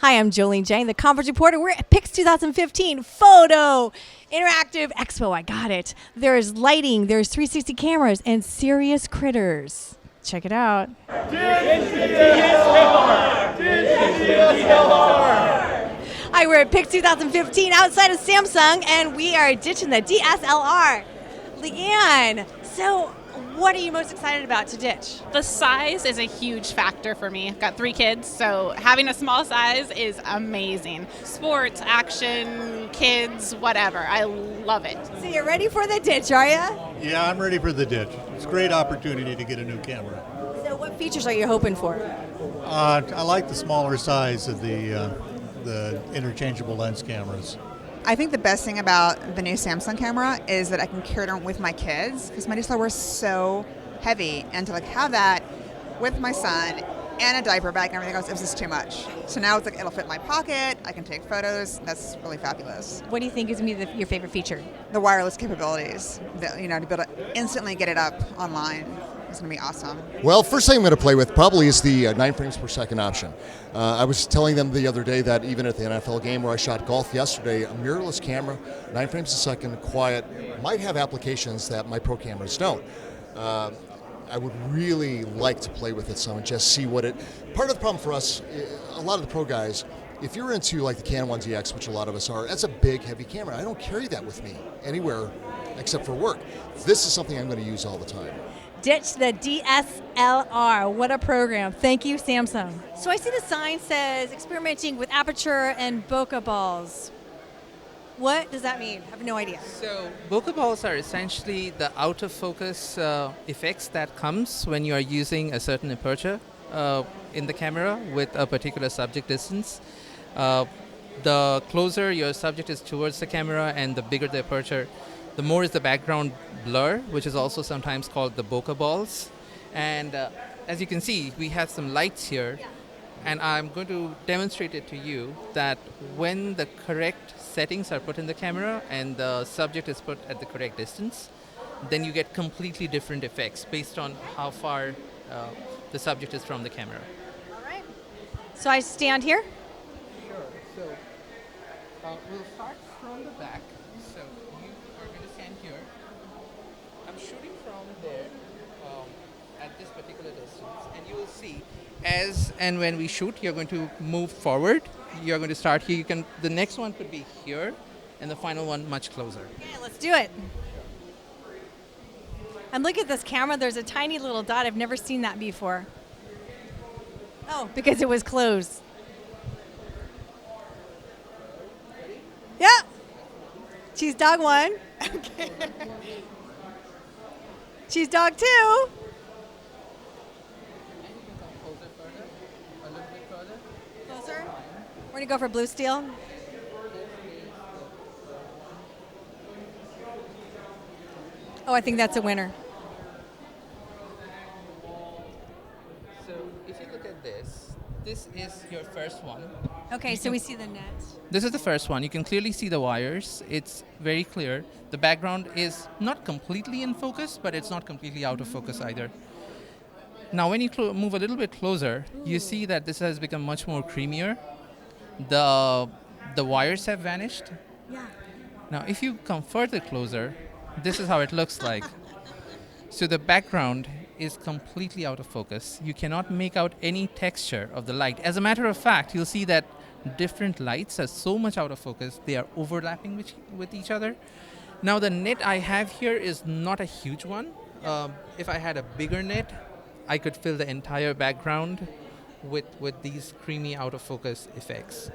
Hi, I'm Jolene Jang, the conference reporter. We're at PIX2015 Photo Interactive Expo. I got it. There's lighting, there's 360 cameras, and serious critters. Check it out. Hi, we're at PIX2015 outside of Samsung, and we are ditching the DSLR. Leanne, so what are you most excited about to ditch? The size is a huge factor for me. I've got 3 kids, so having a small size is amazing. Sports, action, kids, whatever. I love it. So you're ready for the ditch, are you? Yeah, I'm ready for the ditch. It's a great opportunity to get a new camera. So what features are you hoping for? I like the smaller size of the interchangeable lens cameras. I think the best thing about the new Samsung camera is that I can carry it around with my kids because my DSLR was so heavy, and to have that with my son and a diaper bag and everything else, it was just too much. So now it's it'll fit in my pocket. I can take photos. That's really fabulous. What do you think is going to be your favorite feature? The wireless capabilities, to be able to instantly get it up online. It's going to be awesome. Well, first thing I'm going to play with probably is the 9 frames per second option. I was telling them the other day that even at the NFL game where I shot golf yesterday, a mirrorless camera, 9 frames a second, quiet, might have applications that my pro cameras don't. I would really like to play with it some and just see what it... Part of the problem for us, a lot of the pro guys, if you're into like the Canon 1DX, which a lot of us are, that's a big, heavy camera. I don't carry that with me anywhere except for work. This is something I'm going to use all the time. Ditch the DSLR. What a program. Thank you, Samsung. So I see the sign says experimenting with aperture and bokeh balls. What does that mean? I have no idea. So bokeh balls are essentially the out of focus effects that comes when you are using a certain aperture in the camera with a particular subject distance. The closer your subject is towards the camera and the bigger the aperture, the more is the background blur, which is also sometimes called the bokeh balls. And as you can see, we have some lights here, and I'm going to demonstrate it to you that when the correct settings are put in the camera and the subject is put at the correct distance, then you get completely different effects based on how far the subject is from the camera. All right. So I stand here? Sure. So we'll start from the back. So you are going to stand here. I'm shooting from there at this particular distance, and you will see as and when we shoot, you're going to move forward. You're going to start here. The next one could be here, and the final one much closer. Okay, let's do it. And look at this camera. There's a tiny little dot. I've never seen that before. Oh, because it was closed. Yeah. She's dog 1. Okay. She's dog 2. Closer. We're going to go for blue steel. Oh, I think that's a winner. So if you look at this is your first one. Okay, so we see the net. This is the first one. You can clearly see the wires. It's very clear. The background is not completely in focus, but it's not completely out of focus either. Now, when you move a little bit closer, you see that this has become much more creamier. The wires have vanished. Yeah. Now, if you come further closer, this is how it looks like. So the background is completely out of focus. You cannot make out any texture of the light. As a matter of fact, you'll see that different lights are so much out of focus, they are overlapping with each other. Now the net I have here is not a huge one. If I had a bigger net, I could fill the entire background with these creamy out of focus effects.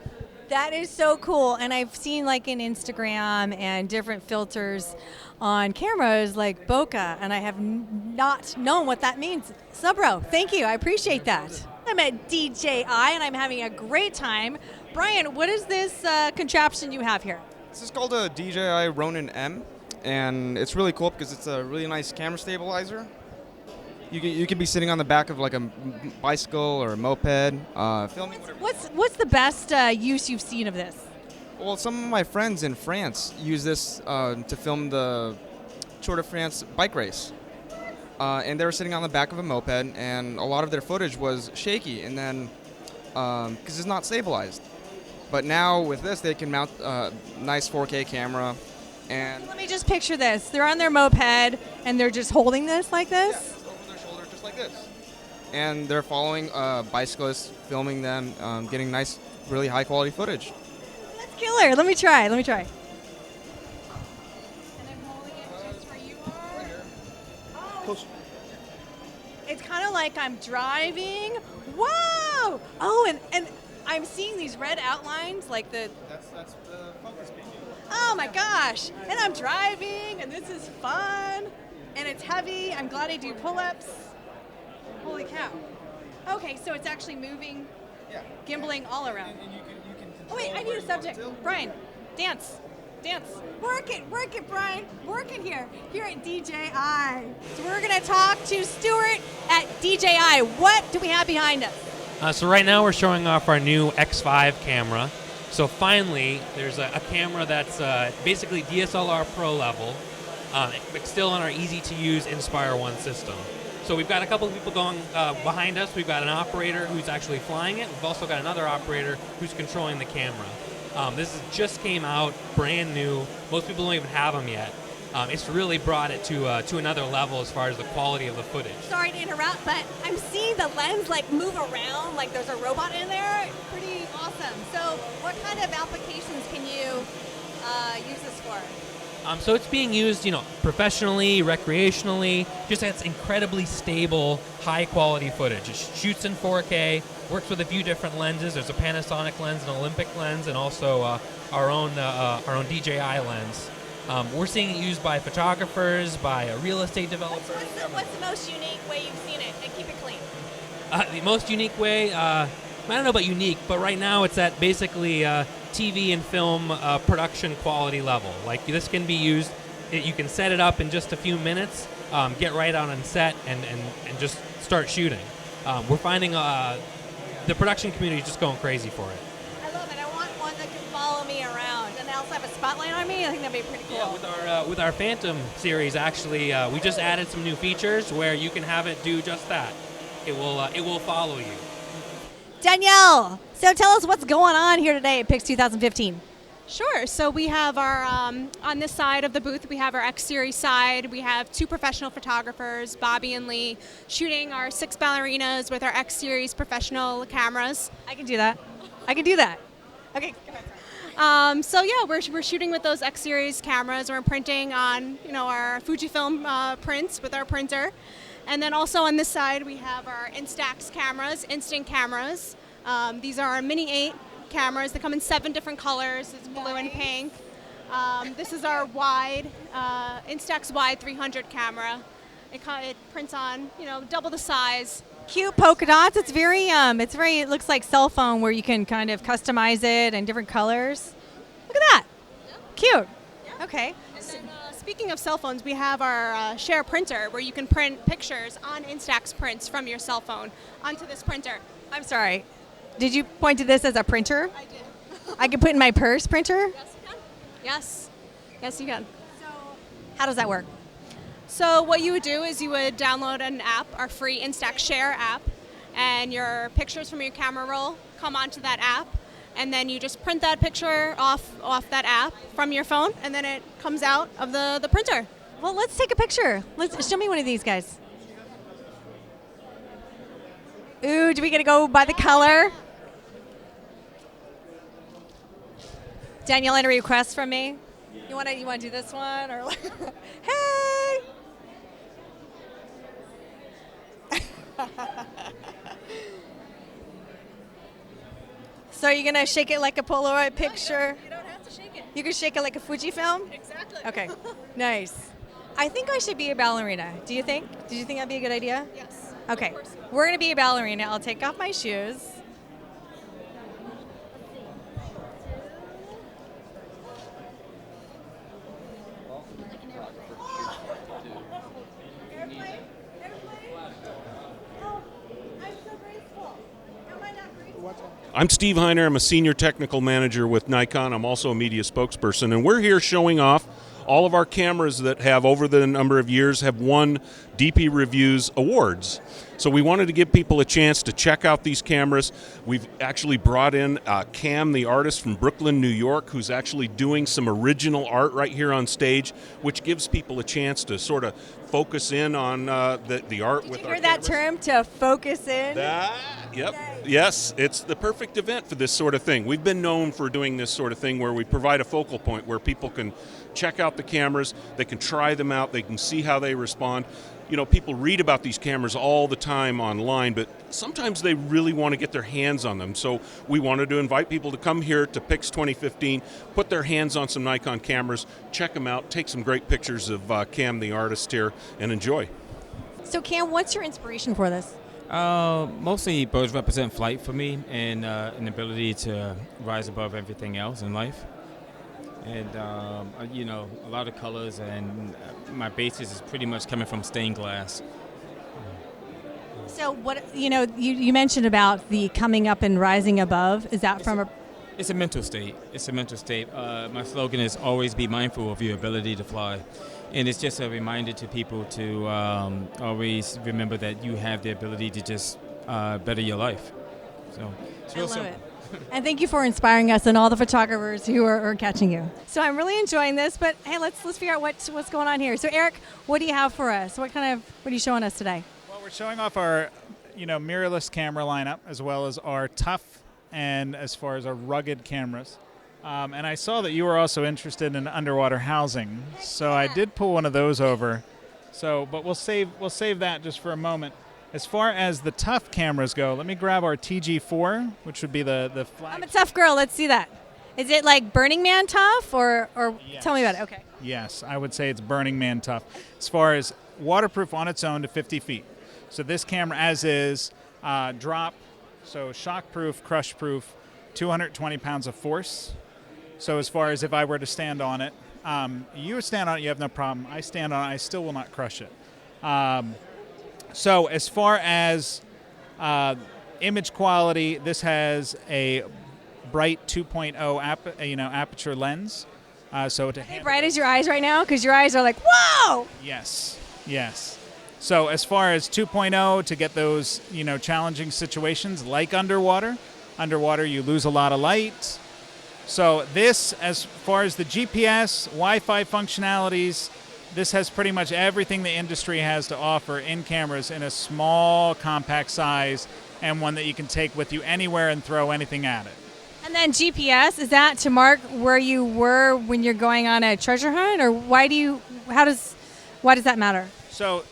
That is so cool. And I've seen like in Instagram and different filters on cameras like bokeh, and I have not known what that means. Subro, thank you. I appreciate that. I'm at DJI and I'm having a great time. Brian, what is this contraption you have here? This is called a DJI Ronin M, and it's really cool because it's a really nice camera stabilizer. You could be sitting on the back of like a bicycle or a moped, filming. What's the best use you've seen of this? Well, some of my friends in France use this to film the Tour de France bike race. And they were sitting on the back of a moped, and a lot of their footage was shaky, and then because it's not stabilized. But now with this, they can mount a nice 4K camera. And Let me just picture this. They're on their moped and they're just holding this like this. yeah, just over their shoulder, just like this. And they're following bicyclists, filming them, getting nice, really high quality footage. That's killer. Let me try. Let me try. It's kind of like I'm driving. Whoa! Oh, and I'm seeing these red outlines, like the. That's the focus beam. Oh my gosh! And I'm driving, and this is fun, and it's heavy. I'm glad I do pull-ups. Holy cow! Okay, so it's actually moving, Yeah. gimbling all around. And you can Oh wait, I need a subject. Brian, dance. Dance. Work it, Brian. Work it here at DJI. So we're gonna talk to Stuart at DJI. What do we have behind us? So right now we're showing off our new X5 camera. So finally, there's a camera that's basically DSLR Pro level, but still on our easy-to-use Inspire 1 system. So we've got a couple of people going behind us. We've got an operator who's actually flying it. We've also got another operator who's controlling the camera. This just came out, brand new. Most people don't even have them yet. It's really brought it to another level as far as the quality of the footage. Sorry to interrupt, but I'm seeing the lens like move around, like there's a robot in there. Pretty awesome. So what kind of applications can you use this for? So it's being used, professionally, recreationally. Just has incredibly stable, high-quality footage. It shoots in 4K, works with a few different lenses. There's a Panasonic lens, an Olympic lens, and also our own DJI lens. We're seeing it used by photographers, by real estate developers. What's the most unique way you've seen it? And keep it clean. The most unique way, I don't know about unique, but right now it's at basically TV and film production quality level. Like this can be used, you can set it up in just a few minutes, get right out on set and just start shooting. We're finding the production community is just going crazy for it. I love it. I want one that can follow me around and also have a spotlight on me. I think that'd be pretty cool. Yeah, with our Phantom series, actually, we just added some new features where you can have it do just that. It will follow you. Danielle, so tell us what's going on here today at PIX 2015. Sure. So we have our, on this side of the booth, we have our X Series side. We have two professional photographers, Bobby and Lee, shooting our 6 ballerinas with our X Series professional cameras. I can do that. Okay. So yeah, we're shooting with those X Series cameras. We're printing on, our Fujifilm prints with our printer. And then also on this side, we have our Instax cameras, instant cameras. These are our Mini 8 cameras. They come in 7 different colors. It's blue and pink. This is our wide, Instax wide 300 camera. It prints on, double the size. Cute polka dots. It's very, it looks like cell phone where you can kind of customize it in different colors. Look at that. Yeah. Cute. Yeah. Okay. And then, speaking of cell phones, we have our Share printer where you can print pictures on Instax prints from your cell phone onto this printer. I'm sorry. Did you point to this as a printer? I did. I can put in my purse printer? Yes, you can. Yes. Yes, you can. How does that work? So what you would do is you would download an app, our free Instax Share app, and your pictures from your camera roll come onto that app, and then you just print that picture off that app from your phone, and then it comes out of the printer. Well, let's take a picture. Let's show me one of these guys. Ooh, do we get to go by the color? Danielle, any requests from me? You want to do this one or hey? So are you gonna shake it like a Polaroid picture? You don't have to shake it. You can shake it like a Fujifilm? Exactly. Okay, nice. I think I should be a ballerina. Do you think? Did you think that'd be a good idea? Yes. Okay, we're gonna be a ballerina. I'll take off my shoes. I'm Steve Heiner. I'm a senior technical manager with Nikon. I'm also a media spokesperson, and we're here showing off all of our cameras that have, over the number of years, have won DP Reviews awards. So we wanted to give people a chance to check out these cameras. We've actually brought in Cam, the artist from Brooklyn, New York, who's actually doing some original art right here on stage, which gives people a chance to sort of focus in on the art. Did with you our hear that cameras. term, to focus in? Yep. Yes, it's the perfect event for this sort of thing. We've been known for doing this sort of thing where we provide a focal point where people can check out the cameras, they can try them out, they can see how they respond. You know, people read about these cameras all the time online, but sometimes they really want to get their hands on them. So we wanted to invite people to come here to PIX2015, put their hands on some Nikon cameras, check them out, take some great pictures of Cam, the artist here, and enjoy. So Cam, what's your inspiration for this? Mostly birds represent flight for me, and an ability to rise above everything else in life. And you know, a lot of colors, and my basis is pretty much coming from stained glass. So what, you mentioned about the coming up and rising above. Is that from a... It's a mental state. It's a mental state. My slogan is always be mindful of your ability to fly. And it's just a reminder to people to always remember that you have the ability to just better your life. So it's real simple. It. And thank you for inspiring us and all the photographers who are catching you. So I'm really enjoying this, but hey, let's figure out what's going on here. So Eric, what do you have for us? What are you showing us today? Well, we're showing off our, mirrorless camera lineup, as well as our tough and as far as our rugged cameras. And I saw that you were also interested in underwater housing, so I did pull one of those over. So, but we'll save that just for a moment. As far as the tough cameras go, let me grab our TG4, which would be the flag. I'm a tough girl. Let's see that. Is it like Burning Man tough, or Yes. Tell me about it? Okay. Yes, I would say it's Burning Man tough. As far as waterproof on its own to 50 feet. So this camera, as is, drop, so shockproof, crushproof, 220 pounds of force. So as far as if I were to stand on it, you stand on it, you have no problem. I stand on it, I still will not crush it. So as far as image quality, this has a bright 2.0 aperture lens. So to As bright as your eyes right now, because your eyes are like, whoa! Yes, yes. So as far as 2.0, to get those challenging situations like underwater you lose a lot of light. So this, as far as the GPS, Wi-Fi functionalities, this has pretty much everything the industry has to offer in cameras in a small, compact size, and one that you can take with you anywhere and throw anything at it. And then GPS, is that to mark where you were when you're going on a treasure hunt, or why does that matter? So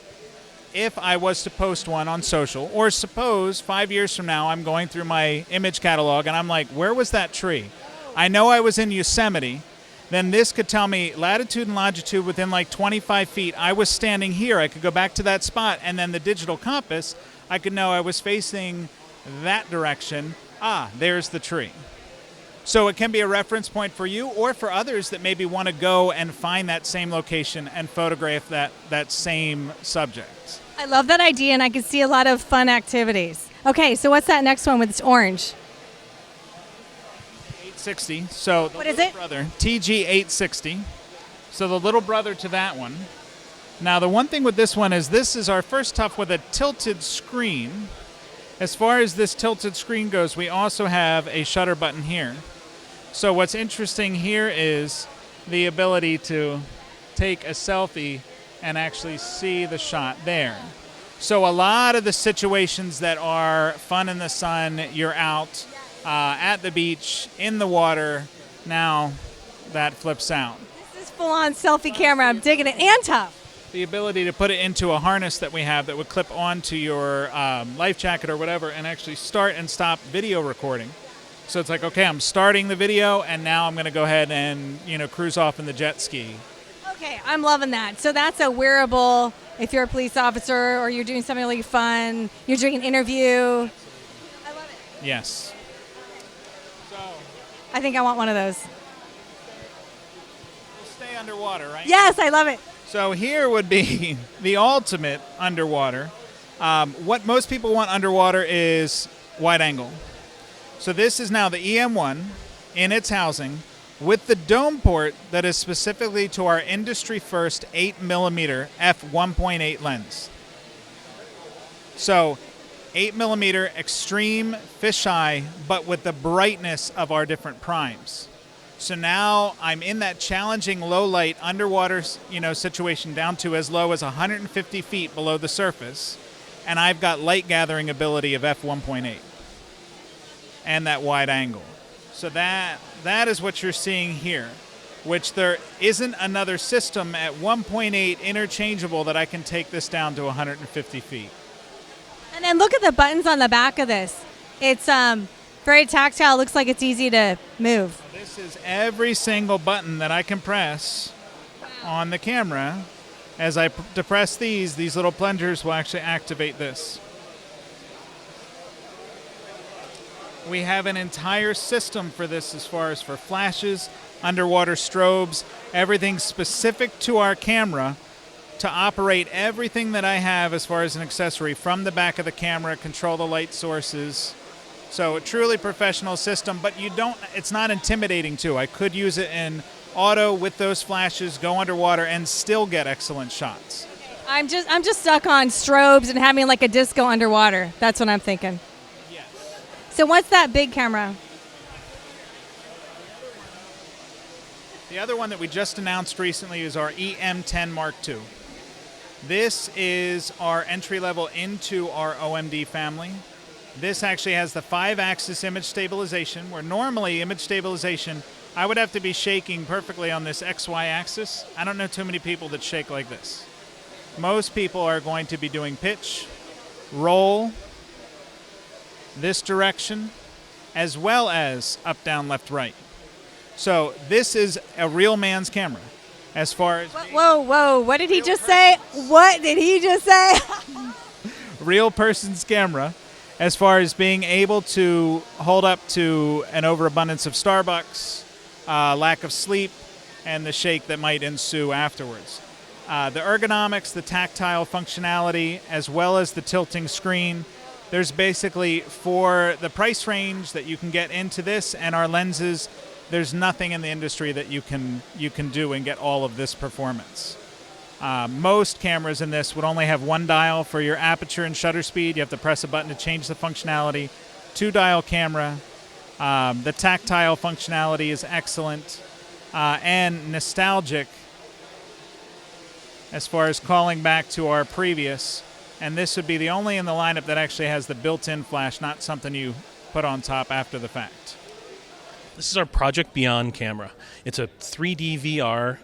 if I was to post one on social, or suppose 5 years from now I'm going through my image catalog and I'm like, where was that tree? I know I was in Yosemite. Then this could tell me latitude and longitude within like 25 feet. I was standing here. I could go back to that spot, and then the digital compass, I could know I was facing that direction. There's the tree. So it can be a reference point for you or for others that maybe want to go and find that same location and photograph that same subject. I love that idea, and I can see a lot of fun activities. Okay, so what's that next one with its orange? 860. So the what is little it? brother, TG860. So the little brother to that one. Now the one thing with this one is this is our first tough with a tilted screen. As far as this tilted screen goes, we also have a shutter button here. So what's interesting here is the ability to take a selfie and actually see the shot there. So a lot of the situations that are fun in the sun, you're out at the beach, in the water, now that flips out. This is full-on selfie camera. I'm digging it, and tough. The ability to put it into a harness that we have that would clip onto your life jacket or whatever and actually start and stop video recording. So it's like, okay, I'm starting the video, and now I'm going to go ahead and cruise off in the jet ski. Okay, I'm loving that. So that's a wearable if you're a police officer or you're doing something really fun, you're doing an interview. I love it. Yes. I think I want one of those. We'll stay underwater, right? Yes, I love it. So here would be the ultimate underwater. What most people want underwater is wide angle. So this is now the EM1 in its housing, with the dome port that is specifically to our industry first 8mm f1.8 lens. So 8mm extreme fisheye, but with the brightness of our different primes. So now I'm in that challenging low light underwater, situation down to as low as 150 feet below the surface, and I've got light gathering ability of f1.8 and that wide angle. So that is what you're seeing here, which there isn't another system at 1.8 interchangeable that I can take this down to 150 feet. And then look at the buttons on the back of this. It's very tactile. Looks like it's easy to move. This is every single button that I can press on the camera. As I depress these little plungers will actually activate this. We have an entire system for this as far as for flashes, underwater strobes, everything specific to our camera to operate everything that I have as far as an accessory from the back of the camera, control the light sources. So a truly professional system, but it's not intimidating too. I could use it in auto with those flashes, go underwater, and still get excellent shots. I'm just stuck on strobes and having like a disco underwater. That's what I'm thinking. Yes. So what's that big camera? The other one that we just announced recently is our EM10 Mark II. This is our entry level into our OMD family. This actually has the 5-axis image stabilization, where normally image stabilization, I would have to be shaking perfectly on this XY axis. I don't know too many people that shake like this. Most people are going to be doing pitch, roll, this direction, as well as up, down, left, right. So this is a real man's camera. As far as Whoa, what did he just say? What did he just say? real person's camera, as far as being able to hold up to an overabundance of Starbucks, lack of sleep, and the shake that might ensue afterwards. The ergonomics, the tactile functionality, as well as the tilting screen. There's basically, for the price range that you can get into this and our lenses, there's nothing in the industry that you can do and get all of this performance. Most cameras in this would only have one dial for your aperture and shutter speed. You have to press a button to change the functionality. 2-dial camera. The tactile functionality is excellent and nostalgic as far as calling back to our previous. And this would be the only in the lineup that actually has the built-in flash, not something you put on top after the fact. This is our Project Beyond camera. It's a 3D VR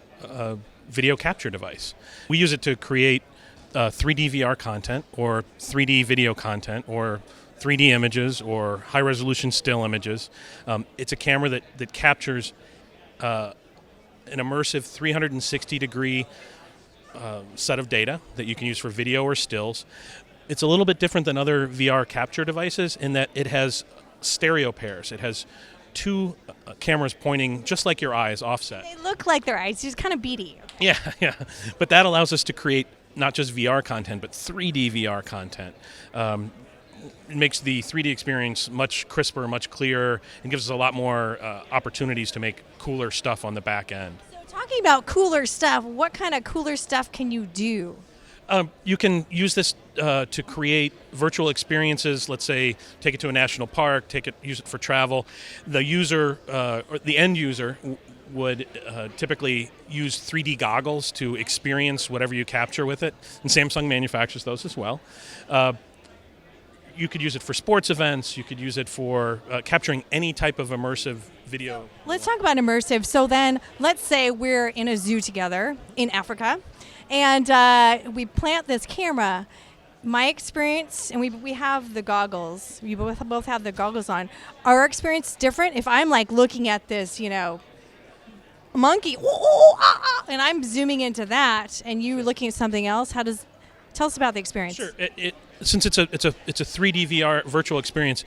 video capture device. We use it to create 3D VR content or 3D video content or 3D images or high-resolution still images. It's a camera that captures an immersive 360-degree set of data that you can use for video or stills. It's a little bit different than other VR capture devices in that it has stereo pairs. It has two cameras pointing just like your eyes offset. They look like their eyes, just kind of beady. Yeah. But that allows us to create not just VR content, but 3D VR content. It makes the 3D experience much crisper, much clearer, and gives us a lot more opportunities to make cooler stuff on the back end. So talking about cooler stuff, what kind of cooler stuff can you do? You can use this to create virtual experiences. Let's say, take it to a national park, use it for travel. The user, or the end user, would typically use 3D goggles to experience whatever you capture with it, and Samsung manufactures those as well. You could use it for sports events. You could use it for capturing any type of immersive video. Let's talk about immersive. So then, let's say we're in a zoo together in Africa, and we plant this camera. My experience, and we have the goggles. We both have the goggles on. Our experience different if I'm like looking at this, monkey, and I'm zooming into that, and you looking at something else. Tell us about the experience. Sure. Since it's a 3D VR virtual experience,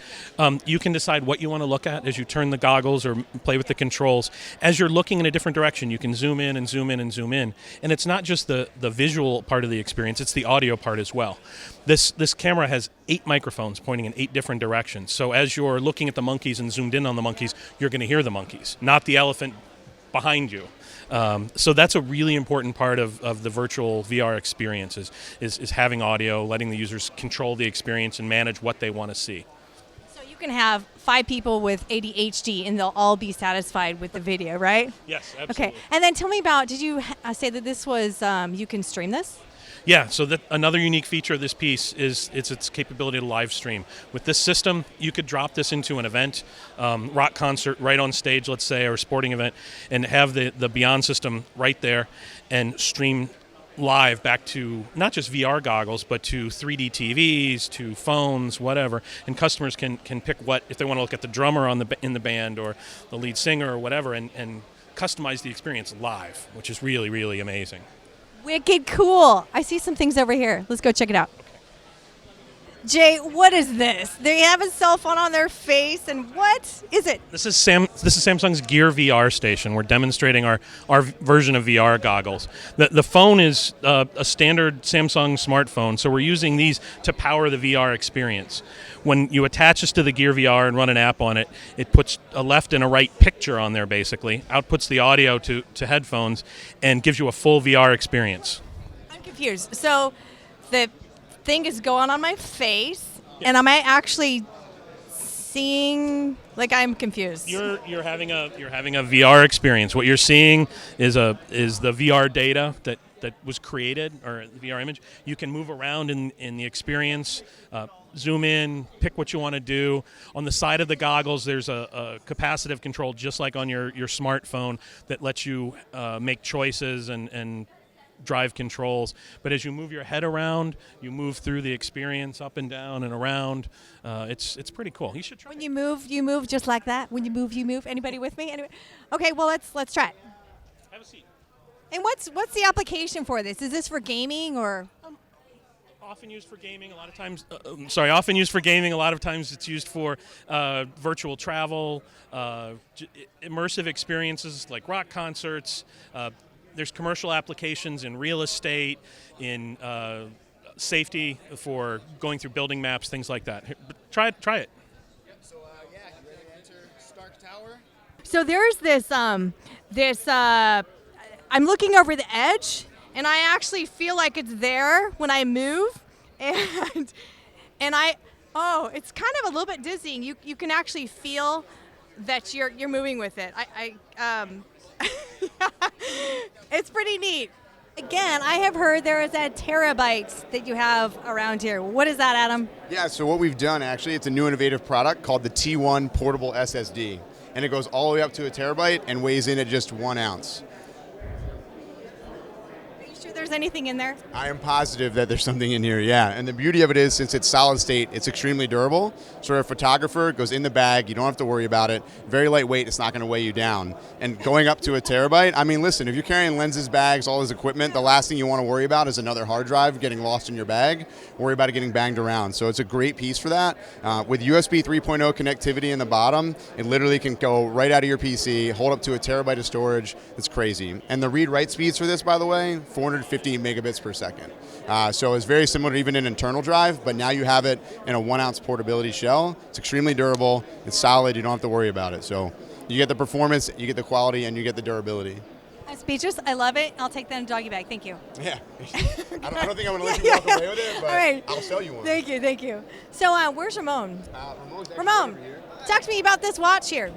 you can decide what you want to look at as you turn the goggles or play with the controls. As you're looking in a different direction, you can zoom in and zoom in and zoom in. And it's not just the visual part of the experience, it's the audio part as well. This camera has 8 microphones pointing in 8 different directions. So as you're looking at the monkeys and zoomed in on the monkeys, you're going to hear the monkeys, not the elephant behind you. So that's a really important part of the virtual VR experience is having audio, letting the users control the experience and manage what they want to see. So you can have 5 people with ADHD and they'll all be satisfied with the video, right? Yes, absolutely. Okay, and then tell me about, did you say that this was, you can stream this? Yeah, so another unique feature of this piece is its capability to live stream. With this system, you could drop this into an event, rock concert right on stage, let's say, or a sporting event, and have the Beyond system right there and stream live back to not just VR goggles, but to 3D TVs, to phones, whatever. And customers can pick what, if they want to look at the drummer in the band or the lead singer or whatever, and customize the experience live, which is really, really amazing. Wicked cool. I see some things over here. Let's go check it out. Jay, what is this? They have a cell phone on their face, and what is it? This is Samsung's Gear VR station. We're demonstrating our version of VR goggles. The phone is a standard Samsung smartphone, so we're using these to power the VR experience. When you attach this to the Gear VR and run an app on it, it puts a left and a right picture on there, basically, outputs the audio to headphones, and gives you a full VR experience. I'm confused. So the thing is going on my face, and am I actually seeing? Like, I'm confused. You're having a VR experience. What you're seeing is the VR data that was created, or the VR image. You can move around in the experience, zoom in, pick what you want to do. On the side of the goggles, there's a capacitive control, just like on your smartphone, that lets you make choices and drive controls. But as you move your head around, you move through the experience up and down and around. It's pretty cool. You should try. When you move just like that. When you move. Anybody with me? Anybody? Okay, well let's try it. Have a seat. And what's the application for this? Is this for gaming or? Often used for gaming. A lot of times. Often used for gaming. A lot of times it's used for virtual travel, immersive experiences like rock concerts. There's commercial applications in real estate, in safety for going through building maps, things like that. Try it. Yep, so you ready to enter Stark Tower? So there's this I'm looking over the edge, and I actually feel like it's there when I move, and it's kind of a little bit dizzying. You can actually feel that you're moving with it. It's pretty neat. Again, I have heard there is a terabyte that you have around here. What is that, Adam? Yeah, so what we've done, actually, it's a new innovative product called the T1 Portable SSD. And it goes all the way up to a terabyte and weighs in at just 1 ounce. Are you sure there's anything in there? I am positive that there's something in here, yeah. And the beauty of it is, since it's solid state, it's extremely durable. So a photographer, it goes in the bag, you don't have to worry about it. Very lightweight, it's not going to weigh you down. And going up to a terabyte, I mean, listen, if you're carrying lenses, bags, all this equipment, the last thing you want to worry about is another hard drive getting lost in your bag. Worry about it getting banged around. So it's a great piece for that. With USB 3.0 connectivity in the bottom, it literally can go right out of your PC, hold up to a terabyte of storage. It's crazy. And the read-write speeds for this, by the way, 450 megabits per second. So it's very similar to even an internal drive, but now you have it in a 1 ounce portability shell. It's extremely durable, it's solid, you don't have to worry about it. So you get the performance, you get the quality, and you get the durability. I'm speechless. I love it. I'll take that in a doggy bag. Thank you. Yeah. I don't think I'm going to let you walk away with it, but all right. I'll sell you one. Thank you. So where's Ramon? Ramon, talk to me about this watch here.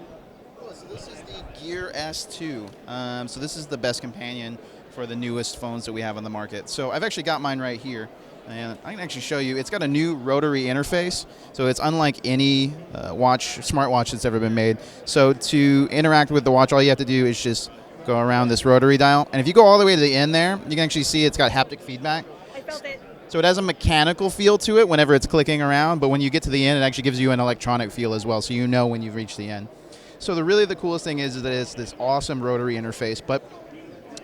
So this is the Gear S2. So this is the best companion for the newest phones that we have on the market. So I've actually got mine right here, and I can actually show you. It's got a new rotary interface, so it's unlike any smartwatch that's ever been made. So to interact with the watch, all you have to do is just go around this rotary dial, and if you go all the way to the end there, you can actually see it's got haptic feedback. I felt it. So it has a mechanical feel to it whenever it's clicking around, but when you get to the end, it actually gives you an electronic feel as well, so you know when you've reached the end. So the coolest thing is that it's this awesome rotary interface, but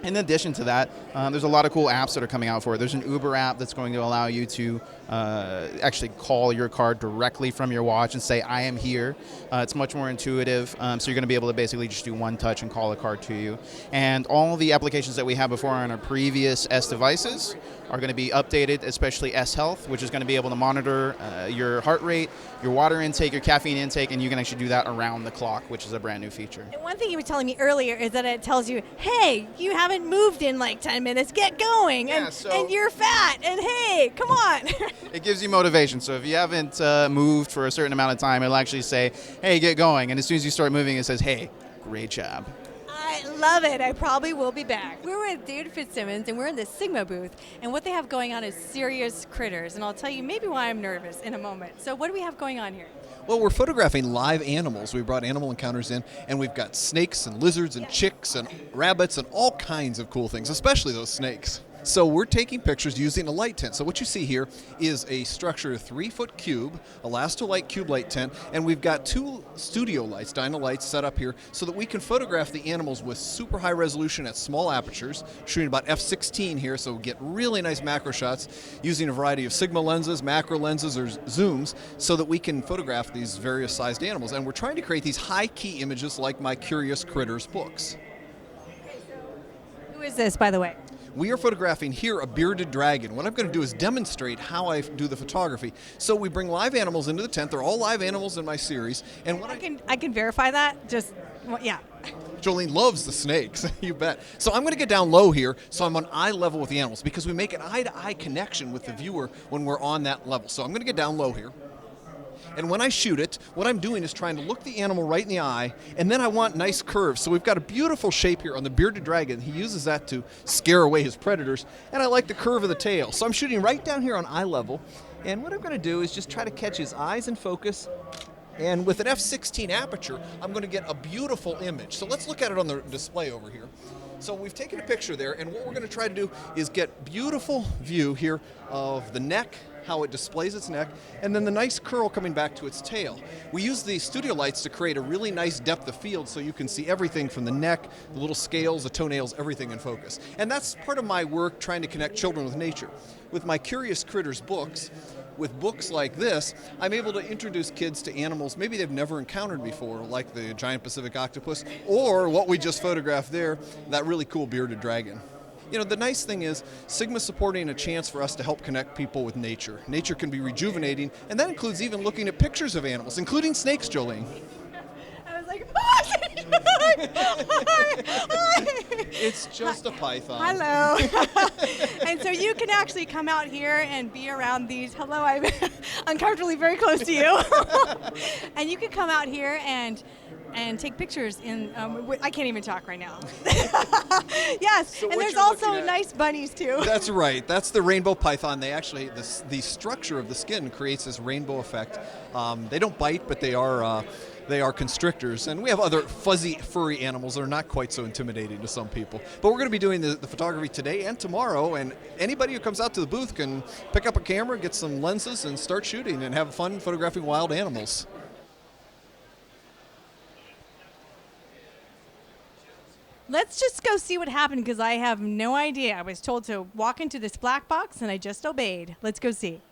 In addition to that, there's a lot of cool apps that are coming out for it. There's an Uber app that's going to allow you to actually call your car directly from your watch and say, I am here. It's much more intuitive, so you're going to be able to basically just do one touch and call a car to you. And all the applications that we had before on our previous S devices are going to be updated, especially S Health, which is going to be able to monitor your heart rate, your water intake, your caffeine intake, and you can actually do that around the clock, which is a brand new feature. And one thing you were telling me earlier is that it tells you, hey, you haven't moved in like 10 minutes, get going, and you're fat, and hey, come on. It gives you motivation. So if you haven't moved for a certain amount of time, it'll actually say, hey, get going. And as soon as you start moving, it says, hey, great job. I love it. I probably will be back. We're with David Fitzsimmons, and we're in the Sigma booth, and what they have going on is serious critters, and I'll tell you maybe why I'm nervous in a moment. So what do we have going on here? Well, we're photographing live animals. We brought Animal Encounters in, and we've got snakes and lizards and chicks and rabbits and all kinds of cool things, especially those snakes. So we're taking pictures using a light tent. So what you see here is a structure, a 3-foot cube, Elastolite cube light tent, and we've got 2 studio lights, Dyna lights, set up here so that we can photograph the animals with super high resolution at small apertures, shooting about f/16 here, so we get really nice macro shots using a variety of Sigma lenses, macro lenses, or zooms, so that we can photograph these various sized animals. And we're trying to create these high key images like my Curious Critters books. Who is this, by the way? We are photographing here a bearded dragon. What I'm going to do is demonstrate how I do the photography. So we bring live animals into the tent. They're all live animals in my series. And what I can verify that. Just yeah. Jolene loves the snakes, you bet. So I'm going to get down low here, so I'm on eye level with the animals, because we make an eye-to-eye connection with the viewer when we're on that level. So I'm going to get down low here. And when I shoot it, what I'm doing is trying to look the animal right in the eye, and then I want nice curves. So we've got a beautiful shape here on the bearded dragon. He uses that to scare away his predators, and I like the curve of the tail. So I'm shooting right down here on eye level, and what I'm going to do is just try to catch his eyes in focus. And with an f/16 aperture, I'm going to get a beautiful image. So let's look at it on the display over here. So we've taken a picture there, and what we're going to try to do is get beautiful view here of the neck, how it displays its neck, and then the nice curl coming back to its tail. We use the studio lights to create a really nice depth of field so you can see everything from the neck, the little scales, the toenails, everything in focus. And that's part of my work trying to connect children with nature. With my Curious Critters books, with books like this, I'm able to introduce kids to animals maybe they've never encountered before, like the giant Pacific octopus, or what we just photographed there, that really cool bearded dragon. You know, the nice thing is Sigma's supporting a chance for us to help connect people with nature. Nature can be rejuvenating, and that includes even looking at pictures of animals, including snakes, Jolene. I was like, It's just a python. Hello. And so you can actually come out here and be around these. Hello, I'm uncomfortably very close to you. And you can come out here and take pictures in, I can't even talk right now. Yes, So and what there's you're also looking at- nice bunnies too. That's right. That's the rainbow python. They actually, the structure of the skin creates this rainbow effect. They don't bite, but they are constrictors. And we have other fuzzy, furry animals that are not quite so intimidating to some people. But we're going to be doing the photography today and tomorrow, and anybody who comes out to the booth can pick up a camera, get some lenses, and start shooting and have fun photographing wild animals. Let's just go see what happened because I have no idea. I was told to walk into this black box and I just obeyed. Let's go see.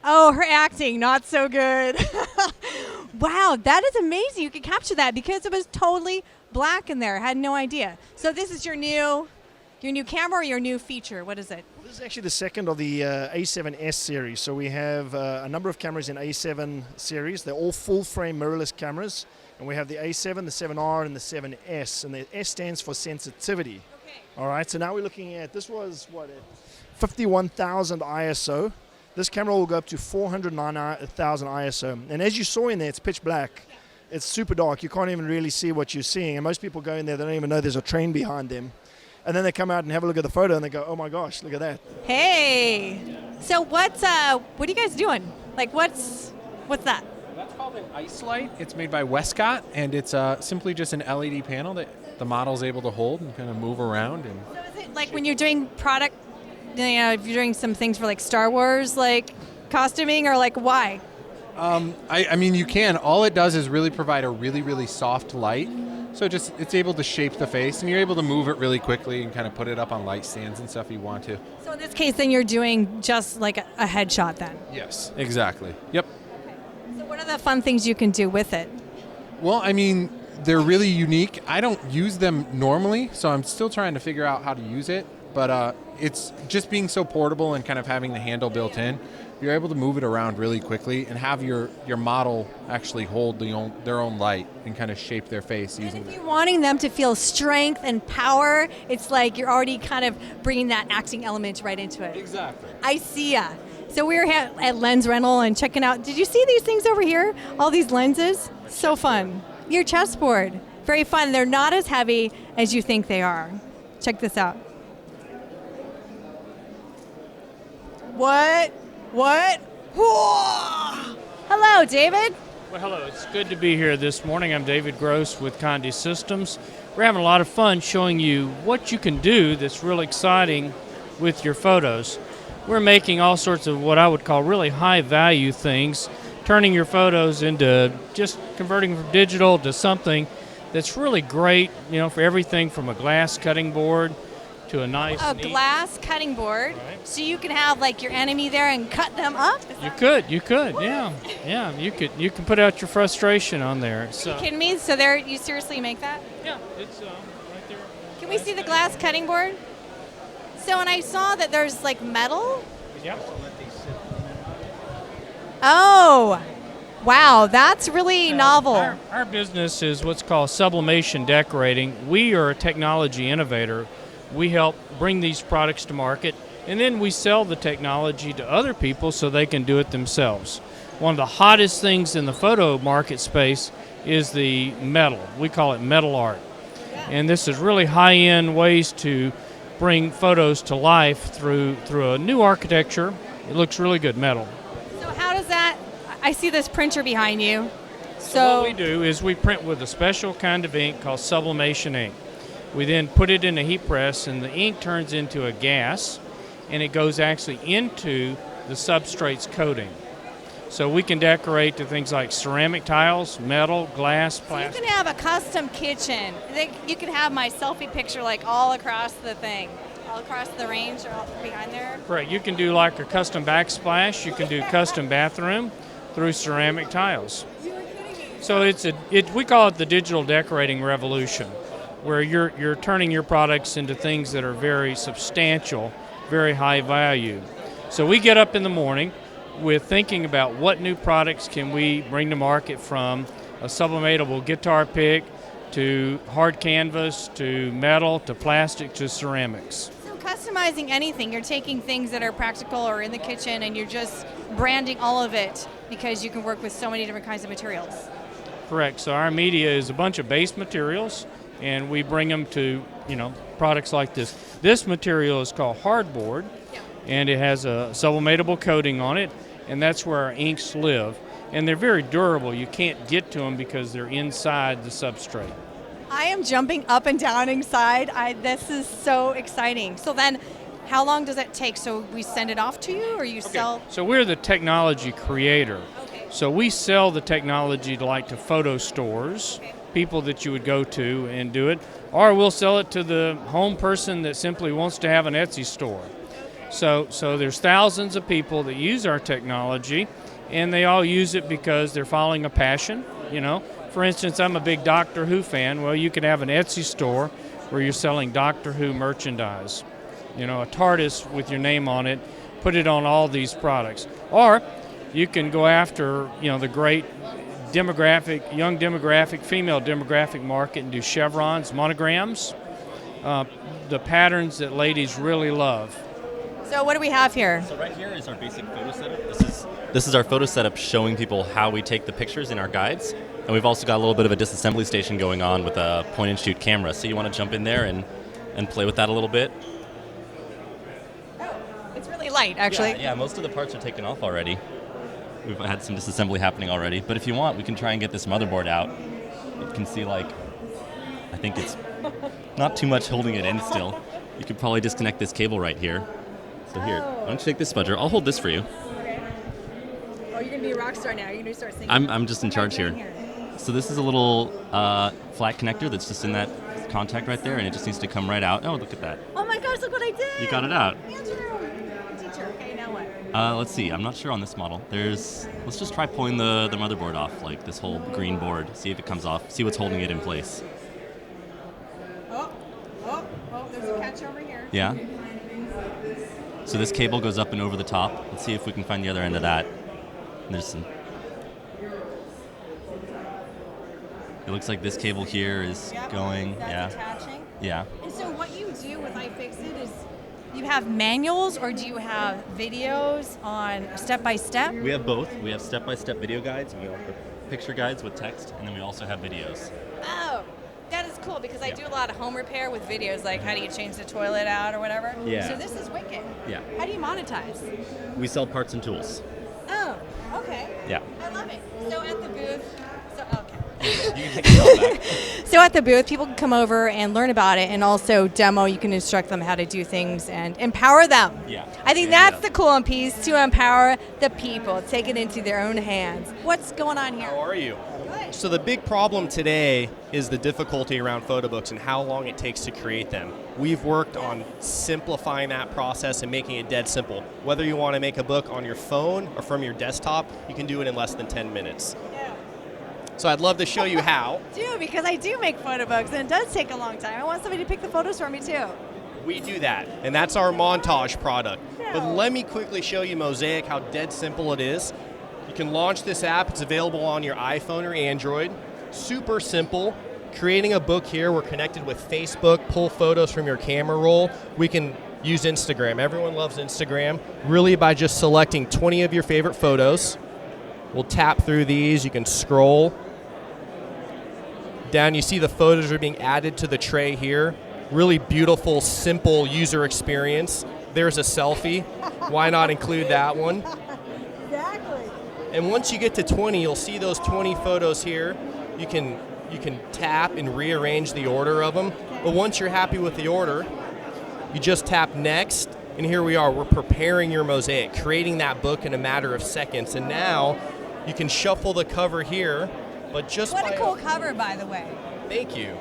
Oh, her acting, not so good. Wow, that is amazing. You could capture that because it was totally black in there. I had no idea. So this is your new camera or your new feature? What is it? This is actually the second of the A7S series. So we have a number of cameras in A7 series. They're all full-frame mirrorless cameras. And we have the A7, the 7R, and the 7S. And the S stands for sensitivity. Okay. All right, so now we're looking at, this was, what, 51,000 ISO. This camera will go up to 409,000 ISO. And as you saw in there, it's pitch black. It's super dark. You can't even really see what you're seeing. And most people go in there, they don't even know there's a train behind them. And then they come out and have a look at the photo and they go, oh my gosh, look at that. Hey, so what are you guys doing? Like what's that? That's called an ice light. It's made by Westcott, and it's simply just an LED panel that the model's able to hold and kind of move around. And So is it like when you're doing product, if you're doing some things for like Star Wars, like costuming, or like why? I mean, you can. All it does is really provide a really, really soft light. So it's able to shape the face, and you're able to move it really quickly and kind of put it up on light stands and stuff if you want to. So in this case, then you're doing just like a headshot then? Yes, exactly. Yep. So what are the fun things you can do with it? Well, I mean, they're really unique. I don't use them normally, so I'm still trying to figure out how to use it. But it's just being so portable and kind of having the handle built in. You're able to move it around really quickly and have your model actually hold their own light and kind of shape their face using If it. you're wanting them to feel strength and power, it's like you're already kind of bringing that acting element right into it. Exactly. I see ya. So we were at Lens Rental and checking out. Did you see these things over here? All these lenses? So fun. Your chessboard. Very fun. They're not as heavy as you think they are. Check this out. What? Whoa! Hello, David. Well, hello. It's good to be here this morning. I'm David Gross with Condé Systems. We're having a lot of fun showing you what you can do that's really exciting with your photos. We're making all sorts of what I would call really high-value things, turning your photos into just converting from digital to something that's really great, for everything from a glass cutting board to a nice glass cutting board, so you can have like your enemy there and cut them up. You could, yeah. You can put out your frustration on there. So. Are you kidding me? So you seriously make that? Yeah, it's right there. Can we see the glass cutting board? So, and I saw that there's like metal. Yep. Oh, wow, that's really novel. Our business is what's called sublimation decorating. We are a technology innovator. We help bring these products to market, and then we sell the technology to other people so they can do it themselves. One of the hottest things in the photo market space is the metal. We call it metal art. And this is really high-end ways to bring photos to life through a new architecture. It looks really good, metal. So how does that, I see this printer behind you. So what we do is we print with a special kind of ink called sublimation ink. We then put it in a heat press, and the ink turns into a gas, and it goes actually into the substrate's coating. So we can decorate to things like ceramic tiles, metal, glass, plastic. So you can have a custom kitchen. You can have my selfie picture like all across the thing, all across the range or all behind there. Correct. You can do like a custom backsplash. You can do custom bathroom through ceramic tiles. So we call it the digital decorating revolution, where you're turning your products into things that are very substantial, very high value. So we get up in the morning with thinking about what new products can we bring to market, from a sublimatable guitar pick to hard canvas to metal to plastic to ceramics. So customizing anything, you're taking things that are practical or in the kitchen and you're just branding all of it because you can work with so many different kinds of materials. Correct. So our media is a bunch of base materials, and we bring them to products like this. This material is called hardboard, and it has a sublimatable coating on it, and that's where our inks live. And they're very durable. You can't get to them because they're inside the substrate. I am jumping up and down inside. this is so exciting. So then, how long does that take? So we send it off to you, or you sell? So we're the technology creator. So we sell the technology to photo stores, people that you would go to and do it, or we'll sell it to the home person that simply wants to have an Etsy store. So there's thousands of people that use our technology, and they all use it because they're following a passion. For instance, I'm a big Doctor Who fan. Well, you can have an Etsy store where you're selling Doctor Who merchandise. A TARDIS with your name on it, put it on all these products. Or you can go after, the great young demographic, female demographic market and do chevrons, monograms, the patterns that ladies really love. So what do we have here? So right here is our basic photo setup. This is our photo setup showing people how we take the pictures in our guides. And we've also got a little bit of a disassembly station going on with a point and shoot camera. So you want to jump in there and play with that a little bit. Oh, it's really light, actually. Yeah, most of the parts are taken off already. We've had some disassembly happening already. But if you want, we can try and get this motherboard out. You can see, I think it's not too much holding it in still. You could probably disconnect this cable right here. So here, why don't you take this spudger? I'll hold this for you. Okay. Oh, you're going to be a rock star now. You're going to start singing. I'm just in charge here. So this is a little flat connector that's just in that contact right there, and it just needs to come right out. Oh, look at that. Oh my gosh, look what I did. You got it out. Andrew, teacher. Okay, now what? Let's see. I'm not sure on this model. Let's just try pulling the motherboard off, like this whole green board. See if it comes off. See what's holding it in place. Oh, there's a catch over here. Yeah. So this cable goes up and over the top. Let's see if we can find the other end of that. There's some. It looks like this cable here is going. That's attaching. Yeah. And so what you do with iFixit is you have manuals or do you have videos on step-by-step? We have both. We have step-by-step video guides, and we have the picture guides with text, and then we also have videos. Oh, that is cool because I do a lot of home repair with videos like how do you change the toilet out or whatever. Yeah. So this is wicked. Yeah. How do you monetize? We sell parts and tools. Oh, okay. Yeah. I love it. So at the booth, You can take yourself back. so at the booth, people can come over and learn about it and also demo. You can instruct them how to do things and empower them. Yeah. I think that's the cool piece, to empower the people, take it into their own hands. What's going on here? How are you? So the big problem today is the difficulty around photo books and how long it takes to create them. We've worked on simplifying that process and making it dead simple. Whether you want to make a book on your phone or from your desktop, you can do it in less than 10 minutes. So I'd love to show you how. Because I do make photo books and it does take a long time. I want somebody to pick the photos for me too. We do that, and that's our montage product. But let me quickly show you Mosaic, how dead simple it is. You can launch this app. It's available on your iPhone or Android. Super simple. Creating a book here, we're connected with Facebook, pull photos from your camera roll. We can use Instagram. Everyone loves Instagram. Really by just selecting 20 of your favorite photos. We'll tap through these. You can scroll down. You see the photos are being added to the tray here. Really beautiful, simple user experience. There's a selfie. Why not include that one? Exactly. And once you get to 20, you'll see those 20 photos here. You can tap and rearrange the order of them. But once you're happy with the order, you just tap next, and here we are. We're preparing your mosaic, creating that book in a matter of seconds. And now you can shuffle the cover here, but just What a cool cover, by the way. Thank you.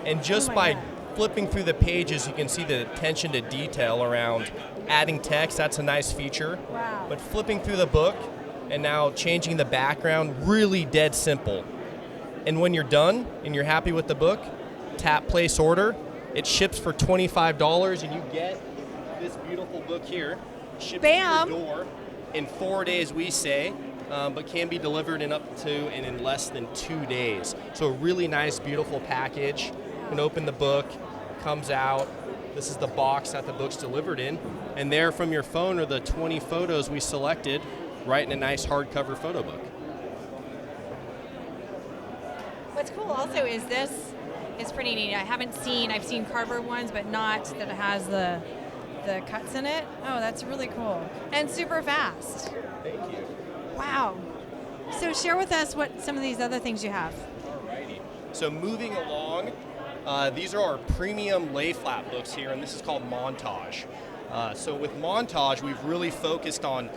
And just by flipping through the pages, you can see the attention to detail around adding text. That's a nice feature. Wow. But flipping through the book and now changing the background, really dead simple. And when you're done and you're happy with the book, tap place order. It ships for $25 and you get this beautiful book here. Shipped to your door in 4 days, we say. But can be delivered in less than 2 days. So a really nice, beautiful package. You can open the book, comes out. This is the box that the book's delivered in. And there from your phone are the 20 photos we selected right in a nice hardcover photo book. What's cool also is this is pretty neat. I've seen cardboard ones, but not that it has the cuts in it. Oh, that's really cool. And super fast. Thank you. Wow. So share with us what some of these other things you have. Alrighty. So moving along, these are our premium lay flat books here, and this is called Montage. So with Montage, we've really focused on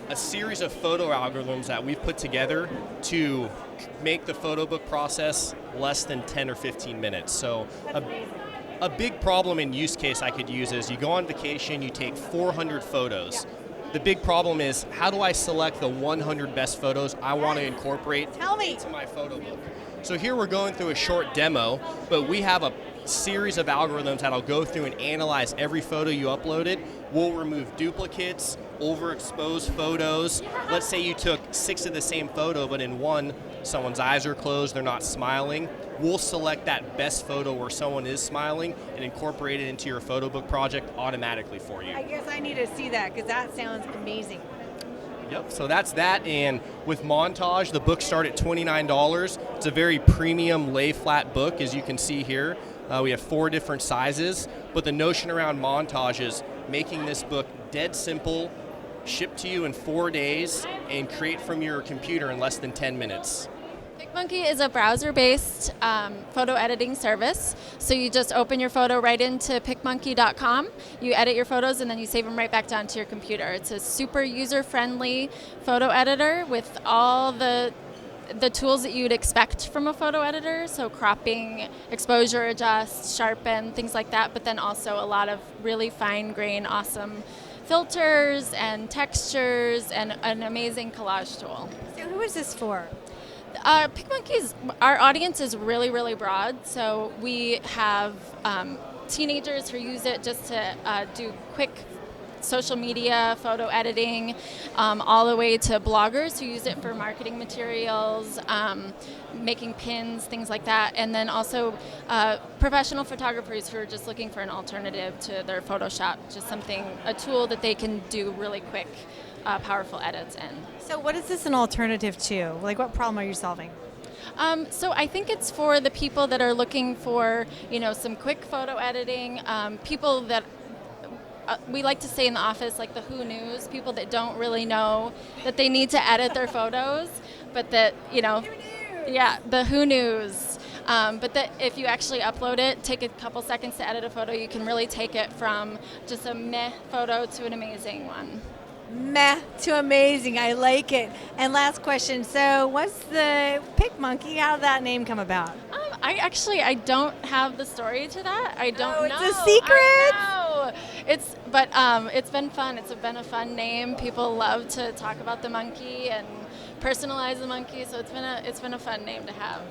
a series of photo algorithms that we've put together to make the photo book process less than 10 or 15 minutes. So a big problem and use case I could use is you go on vacation, you take 400 photos. The big problem is, how do I select the 100 best photos I want to incorporate into my photo book? So here we're going through a short demo, but we have a series of algorithms that'll go through and analyze every photo you uploaded. We'll remove duplicates, overexposed photos. Let's say you took 6 of the same photo, but in one, someone's eyes are closed, they're not smiling. We'll select that best photo where someone is smiling and incorporate it into your photo book project automatically for you. I guess I need to see that because that sounds amazing. Yep, so that's that, and with Montage, the books start at $29. It's a very premium lay flat book, as you can see here. We have 4 different sizes, but the notion around Montage is making this book dead simple, shipped to you in 4 days, and create from your computer in less than 10 minutes. PICmonkey is a browser-based photo editing service. So you just open your photo right into PICmonkey.com, you edit your photos, and then you save them right back down to your computer. It's a super user-friendly photo editor with all the the tools that you'd expect from a photo editor, so cropping, exposure adjust, sharpen, things like that, but then also a lot of really fine grain, awesome filters and textures and an amazing collage tool. So who is this for? PIC2015, our audience is really, really broad, so we have teenagers who use it just to do quick social media, photo editing, all the way to bloggers who use it for marketing materials, making pins, things like that, and then also professional photographers who are just looking for an alternative to their Photoshop, just a tool that they can do really quick, powerful edits in. So what is this an alternative to? Like, what problem are you solving? So I think it's for the people that are looking for, some quick photo editing, people that we like to say in the office, like the who knows, people that don't really know that they need to edit their photos, but that, the who knows. But that if you actually upload it, take a couple seconds to edit a photo, you can really take it from just a meh photo to an amazing one. Meh to amazing. I like it. And last question. So what's the PIC2015? How did that name come about? I don't have the story to that. I don't know. It's a secret? I know. It's been fun. It's been a fun name. People love to talk about the monkey and personalize the monkey. So it's been a fun name to have.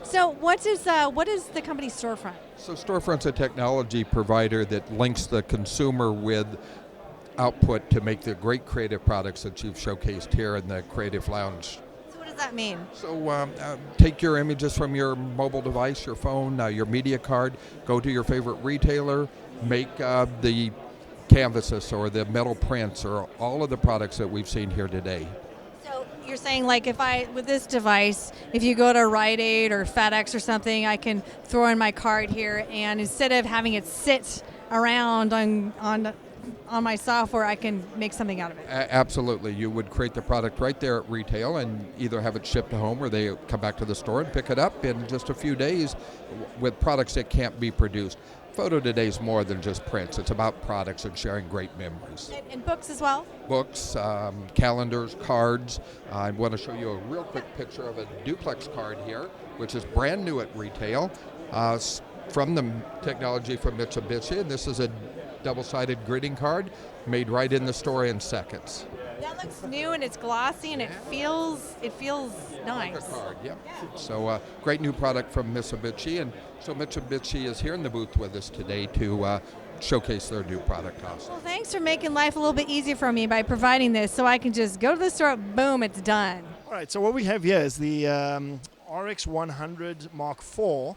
So what is the company's storefront? So Storefront's a technology provider that links the consumer with output to make the great creative products that you've showcased here in the Creative Lounge. So what does that mean? So take your images from your mobile device, your phone, your media card, go to your favorite retailer, make the canvases or the metal prints or all of the products that we've seen here today. So you're saying, like, with this device, if you go to Rite Aid or FedEx or something, I can throw in my card here, and instead of having it sit around on my software, I can make something out of it. Absolutely. You would create the product right there at retail and either have it shipped to home or they come back to the store and pick it up in just a few days with products that can't be produced. Photo today is more than just prints. It's about products and sharing great memories. And books as well? Books, calendars, cards. I want to show you a real quick picture of a duplex card here, which is brand new at retail from the technology from Mitsubishi. And this is a double-sided greeting card made right in the store in seconds. That looks new and it's glossy and it feels nice. Like a card, yep. So great new product from Mitsubishi, and so Mitsubishi is here in the booth with us today to showcase their new product also. Well, thanks for making life a little bit easier for me by providing this, so I can just go to the store, boom, it's done. All right, so what we have here is the RX100 Mark IV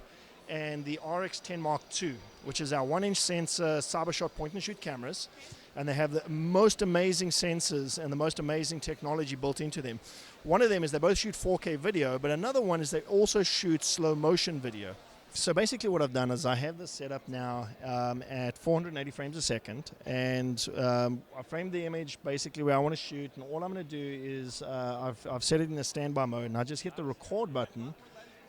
and the RX10 Mark II, which is our 1-inch sensor CyberShot point-and-shoot cameras. And they have the most amazing sensors and the most amazing technology built into them. One of them is they both shoot 4K video, but another one is they also shoot slow motion video. So basically what I've done is I have this set up now at 480 frames a second, and I framed the image basically where I want to shoot, and all I'm going to do is I've set it in a standby mode, and I just hit the record button,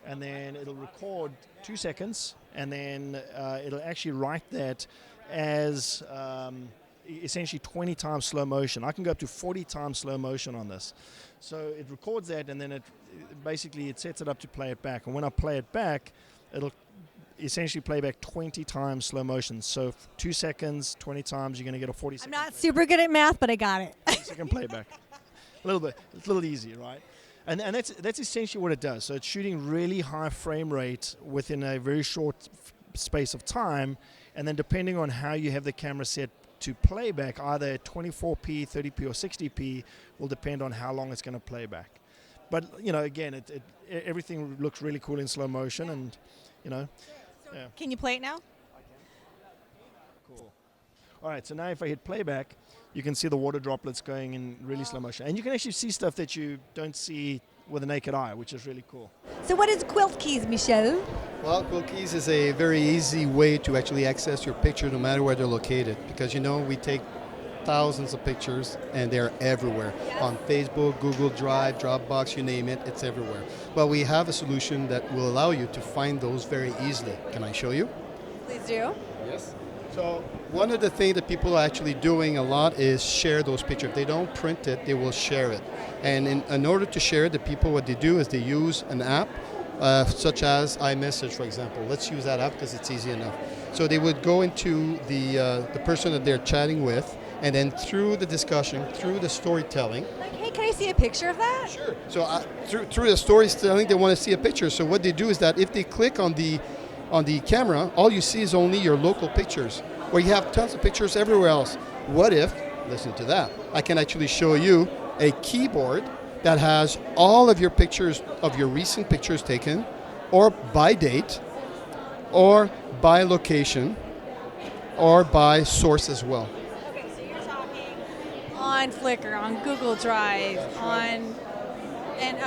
and then it'll record 2 seconds, and then it'll actually write that as essentially 20 times slow motion. I can go up to 40 times slow motion on this. So it records that, and then it sets it up to play it back. And when I play it back, it'll essentially play back 20 times slow motion. So 2 seconds, 20 times, you're going to get a 40 second. I'm not super good at math, but I got it. Second playback. A little bit. It's a little easier, right? And that's essentially what it does. So it's shooting really high frame rate within a very short space of time, and then depending on how you have the camera set to playback, either 24p, 30p, or 60p, will depend on how long it's going to play back. But again, everything looks really cool in slow motion, and yeah. Can you play it now? Cool. All right, so now if I hit playback, you can see the water droplets going in really slow motion, and you can actually see stuff that you don't see with the naked eye, which is really cool. So what is Quilt Keys, Michel? Well, Quilt Keys is a very easy way to actually access your picture no matter where they're located, because we take thousands of pictures and they're everywhere. On Facebook, Google Drive, Dropbox, you name it, it's everywhere. But we have a solution that will allow you to find those very easily. Can I show you? Please do. Yes. So So one of the things that people are actually doing a lot is share those pictures. If they don't print it, they will share it. And in order to share it, the people, what they do is they use an app, such as iMessage, for example. Let's use that app because it's easy enough. So they would go into the person that they're chatting with, and then through the discussion, through the storytelling. Like, hey, can I see a picture of that? Sure. So through the storytelling, they want to see a picture. So what they do is that if they click on the camera, all you see is only your local pictures, where you have tons of pictures everywhere else. What if, listen to that, I can actually show you a keyboard that has all of your pictures, of your recent pictures taken, or by date, or by location, or by source as well. Okay, so you're talking on Flickr, on Google Drive, on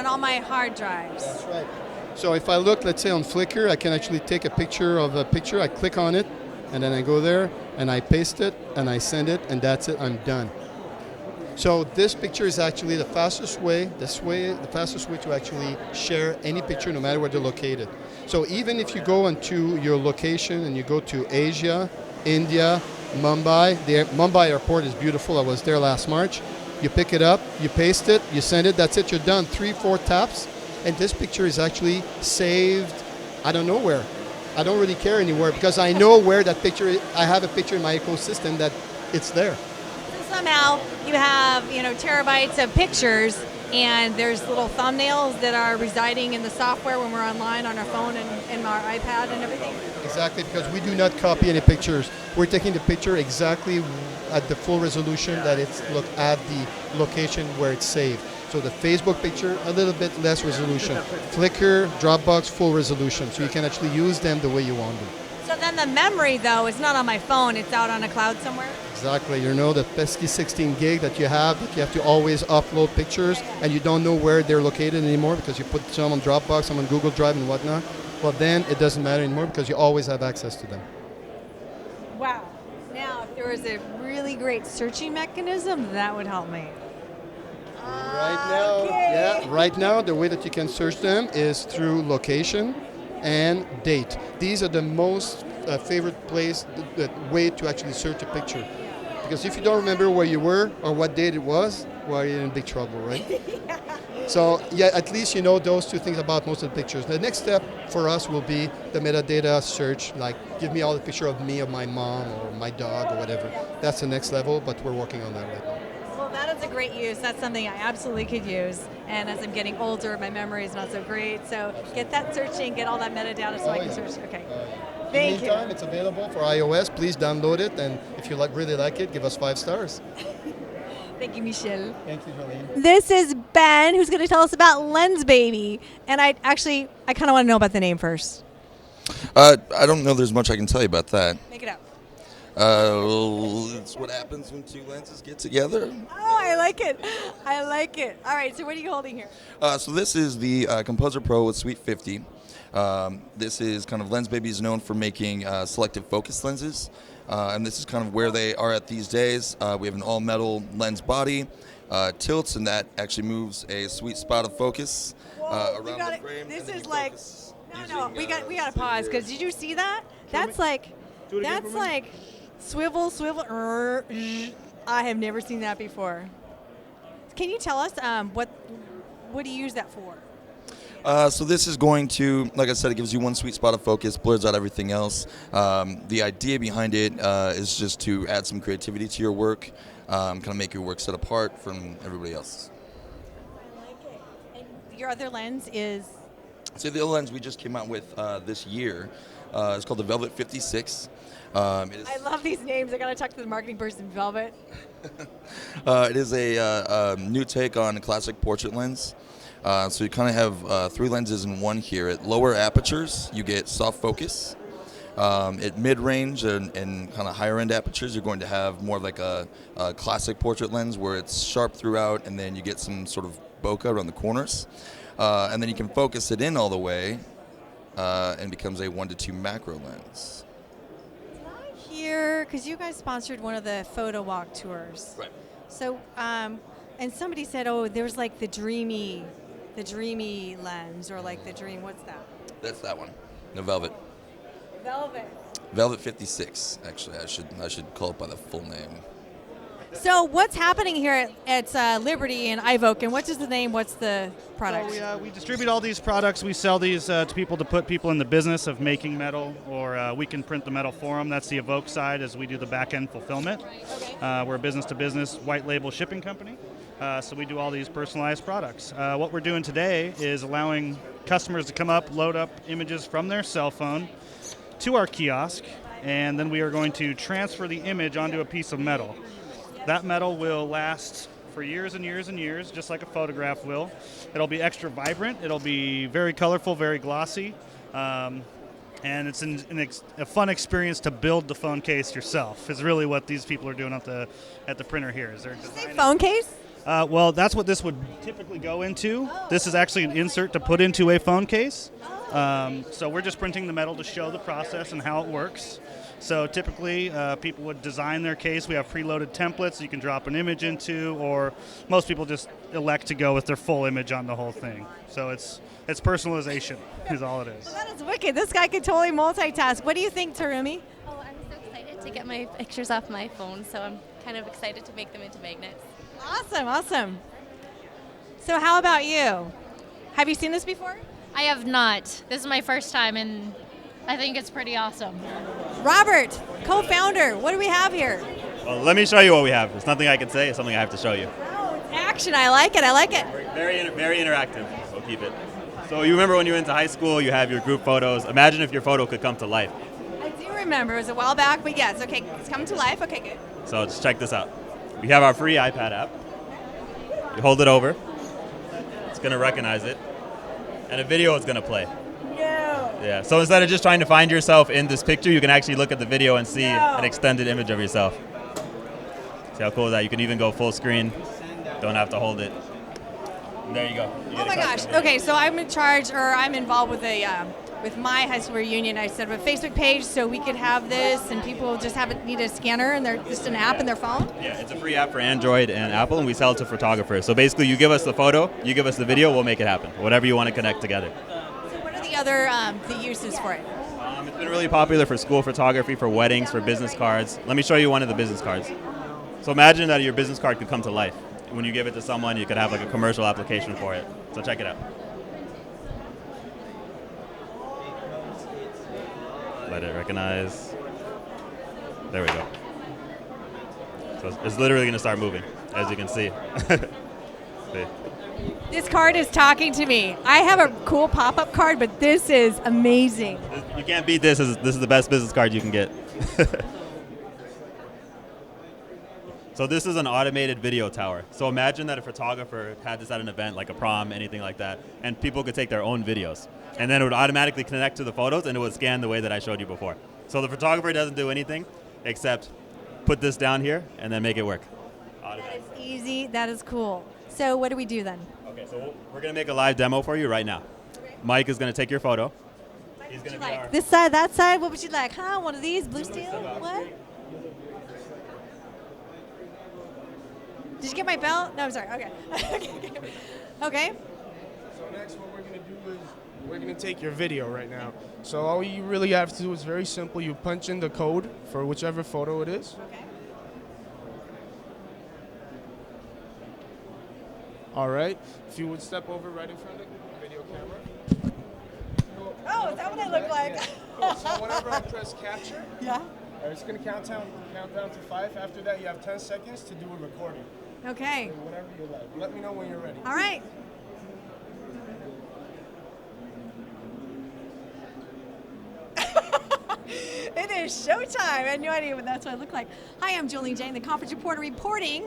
all my hard drives. That's right. So if I look, let's say on Flickr, I can actually take a picture of a picture, I click on it, and then I go there, and I paste it, and I send it, and that's it, I'm done. So this picture is actually the fastest way to actually share any picture, no matter where they're located. So even if you go into your location and you go to Asia, India, Mumbai, the Mumbai airport is beautiful. I was there last March. You pick it up, you paste it, you send it, that's it, you're done. 3-4 taps, and this picture is actually saved, I don't know where. I don't really care anywhere because I know where that picture is. I have a picture in my ecosystem that it's there. Somehow you have, terabytes of pictures, and there's little thumbnails that are residing in the software when we're online on our phone and our iPad and everything. Exactly, because we do not copy any pictures. We're taking the picture exactly at the full resolution that it's at the location where it's saved. So the Facebook picture, a little bit less resolution. Flickr, Dropbox, full resolution. So you can actually use them the way you want them. So then the memory, though, is not on my phone. It's out on a cloud somewhere? Exactly. The pesky 16 gig that you have to always upload pictures, and you don't know where they're located anymore because you put some on Dropbox, some on Google Drive and whatnot. Well, then it doesn't matter anymore because you always have access to them. Wow. Now, if there was a really great searching mechanism, that would help me. Right now, the way that you can search them is through location and date. These are the most favorite way to actually search a picture. Because if you don't remember where you were or what date it was, well, you're in big trouble, right? So, at least you know those two things about most of the pictures. The next step for us will be the metadata search, like give me all the picture of me, of my mom, or my dog, or whatever. That's the next level, but we're working on that right now. Well, that is a great use. That's something I absolutely could use. And as I'm getting older, my memory is not so great. So get that searching, get all that metadata so I can search. Okay. Thank you. Meantime, it's available for iOS. Please download it, and if you really like it, give us 5 stars. Thank you, Michelle. Thank you, Jolene. This is Ben, who's going to tell us about Lens Baby. And I kind of want to know about the name first. I don't know there's much I can tell you about that. Make it up. It's what happens when two lenses get together. Oh, I like it. I like it. All right, so what are you holding here? So this is the Composer Pro with Suite 50. This is kind of Lens Baby is known for making selective focus lenses. And this is kind of where they are at these days. We have an all-metal lens body, tilts, and that actually moves a sweet spot of focus around the frame. This is like, we got to pause, because did you see that? That's like swivel. I have never seen that before. Can you tell us what do you use that for? So this is going to, like I said, it gives you one sweet spot of focus, blurs out everything else. The idea behind it is just to add some creativity to your work, kind of make your work set apart from everybody else. I like it. And your other lens is? So the other lens we just came out with this year is called the Velvet 56. I love these names. I got to talk to the marketing person, Velvet. It is a new take on a classic portrait lens. So you kind of have 3 lenses in one here. At lower apertures, you get soft focus. At mid-range and kind of higher-end apertures, you're going to have more like a classic portrait lens where it's sharp throughout, and then you get some sort of bokeh around the corners. And then you can focus it in all the way, and becomes a 1 to 2 macro lens. Here, because you guys sponsored one of the photo walk tours. Right. So, and somebody said, oh, there was like the dreamy lens, or like the dream, what's that? That's that one, the Velvet. Velvet. Velvet 56. Actually, I should call it by the full name. So what's happening here at Liberty and iVoke, and what is the name? What's the product? So we distribute all these products. We sell these to people to put people in the business of making metal, or we can print the metal for them. That's the Evoke side, as we do the back-end fulfillment. We're a business-to-business white label shipping company, so we do all these personalized products. What we're doing today is allowing customers to come up, load up images from their cell phone to our kiosk, and then we are going to transfer the image onto a piece of metal. That metal will last for years and years and years, just like a photograph will. It'll be extra vibrant. It'll be very colorful, very glossy. And it's a fun experience to build the phone case yourself, is really what these people are doing at the printer here. Is they're designing phone case? Well, that's what this would typically go into. This is actually an insert to put into a phone case. So we're just printing the metal to show the process and how it works. So typically, people would design their case. We have preloaded templates you can drop an image into, or most people just elect to go with their full image on the whole thing. So it's personalization is all it is. Well, that is wicked. This guy can totally multitask. What do you think, Tarumi? Oh, I'm so excited to get my pictures off my phone, so I'm kind of excited to make them into magnets. Awesome, awesome. So how about you? Have you seen this before? I have not. This is my first time, and I think it's pretty awesome. Robert, co-founder, what do we have here? Well, let me show you what we have. It's nothing I can say. It's something I have to show you. Action, I like it, I like it. Very interactive. We'll keep it. So you remember when you went to high school, you have your group photos. Imagine if your photo could come to life. I do remember. It was a while back, but yes, okay, it's coming to life. Okay, good. So just check this out. We have our free iPad app. You hold it over. It's going to recognize it. And a video is going to play. No. Yeah. So instead of just trying to find yourself in this picture, you can actually look at the video and see an extended image of yourself. See how cool is that? You can even go full screen. Don't have to hold it. And there you go. Oh my gosh. Okay, so I'm in charge, or I'm involved with with my high school reunion. I set up a Facebook page so we could have this, and people just need a scanner and they're just an app in their phone. Yeah, it's a free app for Android and Apple, and we sell it to photographers. So basically, you give us the photo, you give us the video, we'll make it happen. Whatever you want to connect together. So what are the other the uses for it? It's been really popular for school photography, for weddings, for business cards. Let me show you one of the business cards. So imagine that your business card could come to life. When you give it to someone, you could have like a commercial application for it. So check it out. Let it recognize. There we go. So it's literally going to start moving, as you can see. See? This card is talking to me. I have a cool pop-up card, but this is amazing. You can't beat this. This is the best business card you can get. So this is an automated video tower. So imagine that a photographer had this at an event, like a prom, anything like that, and people could take their own videos. And then it would automatically connect to the photos, and it would scan the way that I showed you before. So the photographer doesn't do anything except put this down here and then make it work. That is easy. That is cool. So what do we do then? Okay, so we're going to make a live demo for you right now. Mike is going to take your photo. He's going to be our... This side, that side? What would you like? Huh? One of these? Blue steel? What? Did you get my belt? No, I'm sorry. Okay. Okay. So next what we're going to do is we're going to take your video right now. So all you really have to do is very simple. You punch in the code for whichever photo it is. Okay. All right. If you would step over right in front of the video camera. Oh, is that what I look like? Cool. So whenever I press capture, yeah, it's going to count down to 5. After that, you have 10 seconds to do a recording. Okay. So whatever you like. Let me know when you're ready. All right. It is showtime. I had no idea what that's what I look like. Hi, I'm Jolene Jane, the conference reporter reporting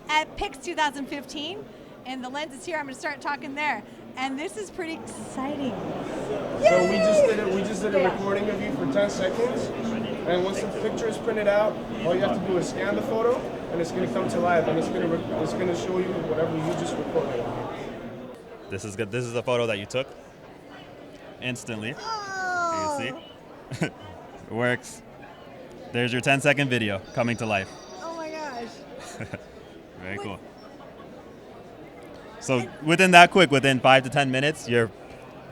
at PIX2015. And the lens is here. I'm going to start talking there. And this is pretty exciting. So we just did a recording of you for 10 seconds. And once the picture is printed out, all you have to do is scan the photo, and it's going to come to life, and it's going to show you whatever you just recorded. This is good. This is the photo that you took instantly. Oh. You can see. It works. There's your 10-second video coming to life. Oh my gosh. Very cool. So within 5 to 10 minutes, your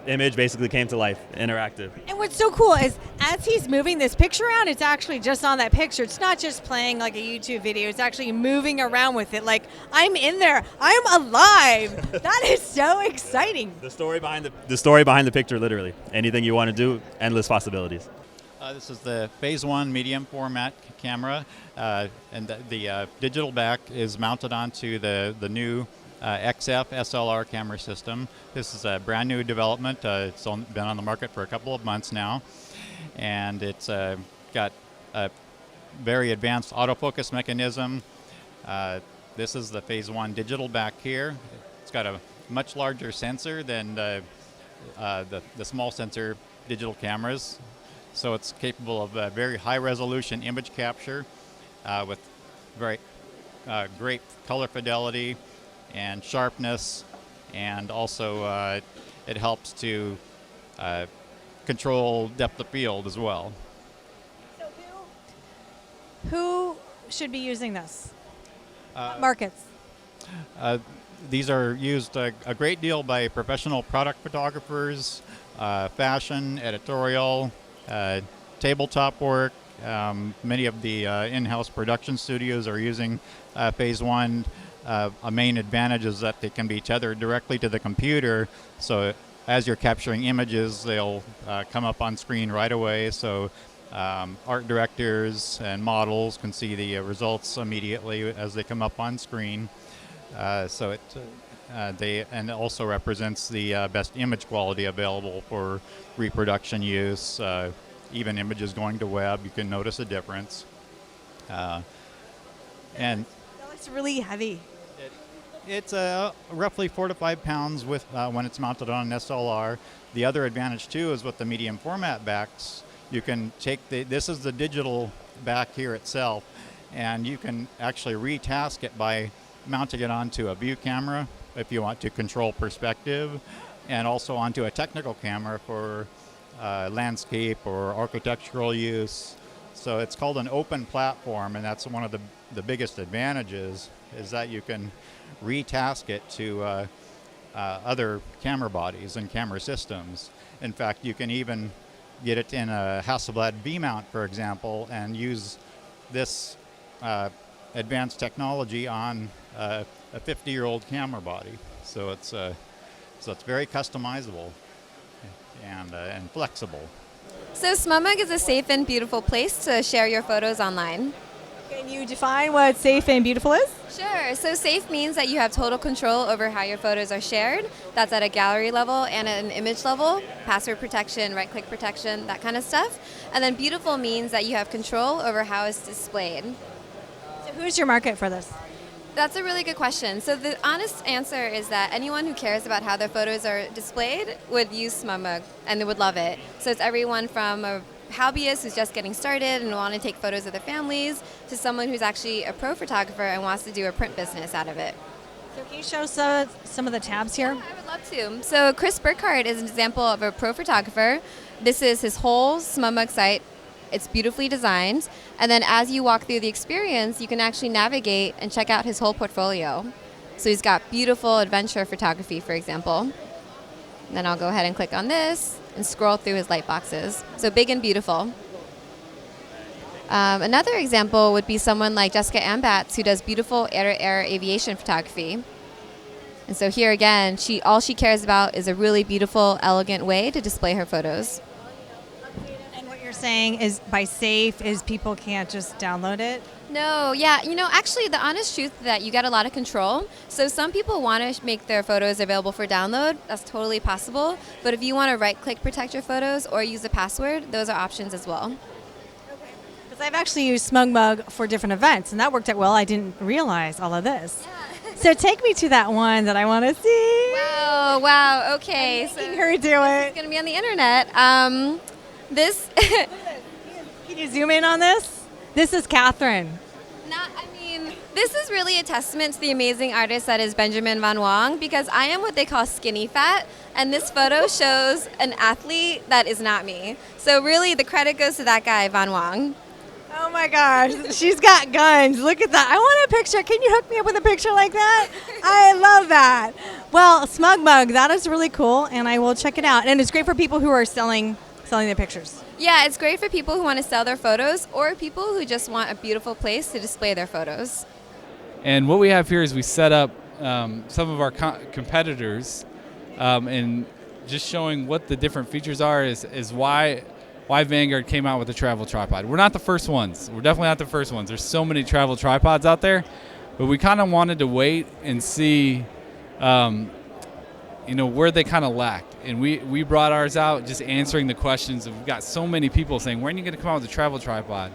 image basically came to life, interactive. And what's so cool is as he's moving this picture around, it's actually just on that picture. It's not just playing like a YouTube video. It's actually moving around with it. Like, I'm in there. I'm alive. That is so exciting. The story behind the picture, literally. Anything you want to do, endless possibilities. This is the Phase 1 medium format camera, and the digital back is mounted onto the new XF SLR camera system. This is a brand new development. It's been on the market for a couple of months now, and it's got a very advanced autofocus mechanism. This is the Phase 1 digital back here. It's got a much larger sensor than the small sensor digital cameras. So it's capable of very high resolution image capture with very great color fidelity and sharpness, and also it helps to control depth of field as well. So who should be using this? Markets. These are used a great deal by professional product photographers, fashion, editorial, tabletop work. Many of the in-house production studios are using Phase 1. A main advantage is that they can be tethered directly to the computer, so as you're capturing images, they'll come up on screen right away, so art directors and models can see the results immediately as they come up on screen. So it also represents the best image quality available for reproduction use. Even images going to web, you can notice a difference. And that looks really heavy. It's roughly 4 to 5 pounds with when it's mounted on an SLR. The other advantage too is with the medium format backs. You can take this is the digital back here itself, and you can actually retask it by mounting it onto a view camera if you want to control perspective, and also onto a technical camera for landscape or architectural use. So it's called an open platform, and that's one of the biggest advantages, is that you can retask it to other camera bodies and camera systems. In fact, you can even get it in a Hasselblad V-mount, for example, and use this advanced technology on a 50-year-old camera body. So it's very customizable and flexible. So SmugMug is a safe and beautiful place to share your photos online. Can you define what safe and beautiful is? Sure. So safe means that you have total control over how your photos are shared. That's at a gallery level and at an image level, password protection, right-click protection, that kind of stuff. And then beautiful means that you have control over how it's displayed. So who's your market for this? That's a really good question. So the honest answer is that anyone who cares about how their photos are displayed would use SmugMug, and they would love it. So it's everyone from a hobbyist who's just getting started and want to take photos of their families to someone who's actually a pro photographer and wants to do a print business out of it. So can you show some of the tabs here? Yeah, I would love to. So Chris Burkhardt is an example of a pro photographer. This is his whole SmugMug site. It's beautifully designed. And then as you walk through the experience, you can actually navigate and check out his whole portfolio. So he's got beautiful adventure photography, for example. And then I'll go ahead and click on this and scroll through his light boxes. So big and beautiful. Another example would be someone like Jessica Ambats, who does beautiful air-to-air aviation photography. And so here again, all she cares about is a really beautiful, elegant way to display her photos. And what you're saying is by safe is people can't just download it? No, yeah, actually the honest truth is that you get a lot of control. So some people want to make their photos available for download. That's totally possible. But if you want to right-click protect your photos or use a password, those are options as well. Because I've actually used SmugMug for different events, and that worked out well. I didn't realize all of this. Yeah. So take me to that one that I want to see. Wow, okay. So her do it. It's going to be on the internet. This. Can you zoom in on this? This is Catherine. This is really a testament to the amazing artist that is Benjamin Van Wong, because I am what they call skinny fat, and this photo shows an athlete that is not me. So really, the credit goes to that guy, Van Wong. Oh my gosh, she's got guns. Look at that. I want a picture. Can you hook me up with a picture like that? I love that. Well, SmugMug, that is really cool, and I will check it out. And it's great for people who are selling the pictures. Yeah, it's great for people who want to sell their photos or people who just want a beautiful place to display their photos. And what we have here is we set up some of our competitors and just showing what the different features are is why Vanguard came out with a travel tripod. We're not the first ones. We're definitely not the first ones. There's so many travel tripods out there, but we kind of wanted to wait and see where they kind of lacked. And we brought ours out just answering the questions. We've got so many people saying, when are you going to come out with a travel tripod?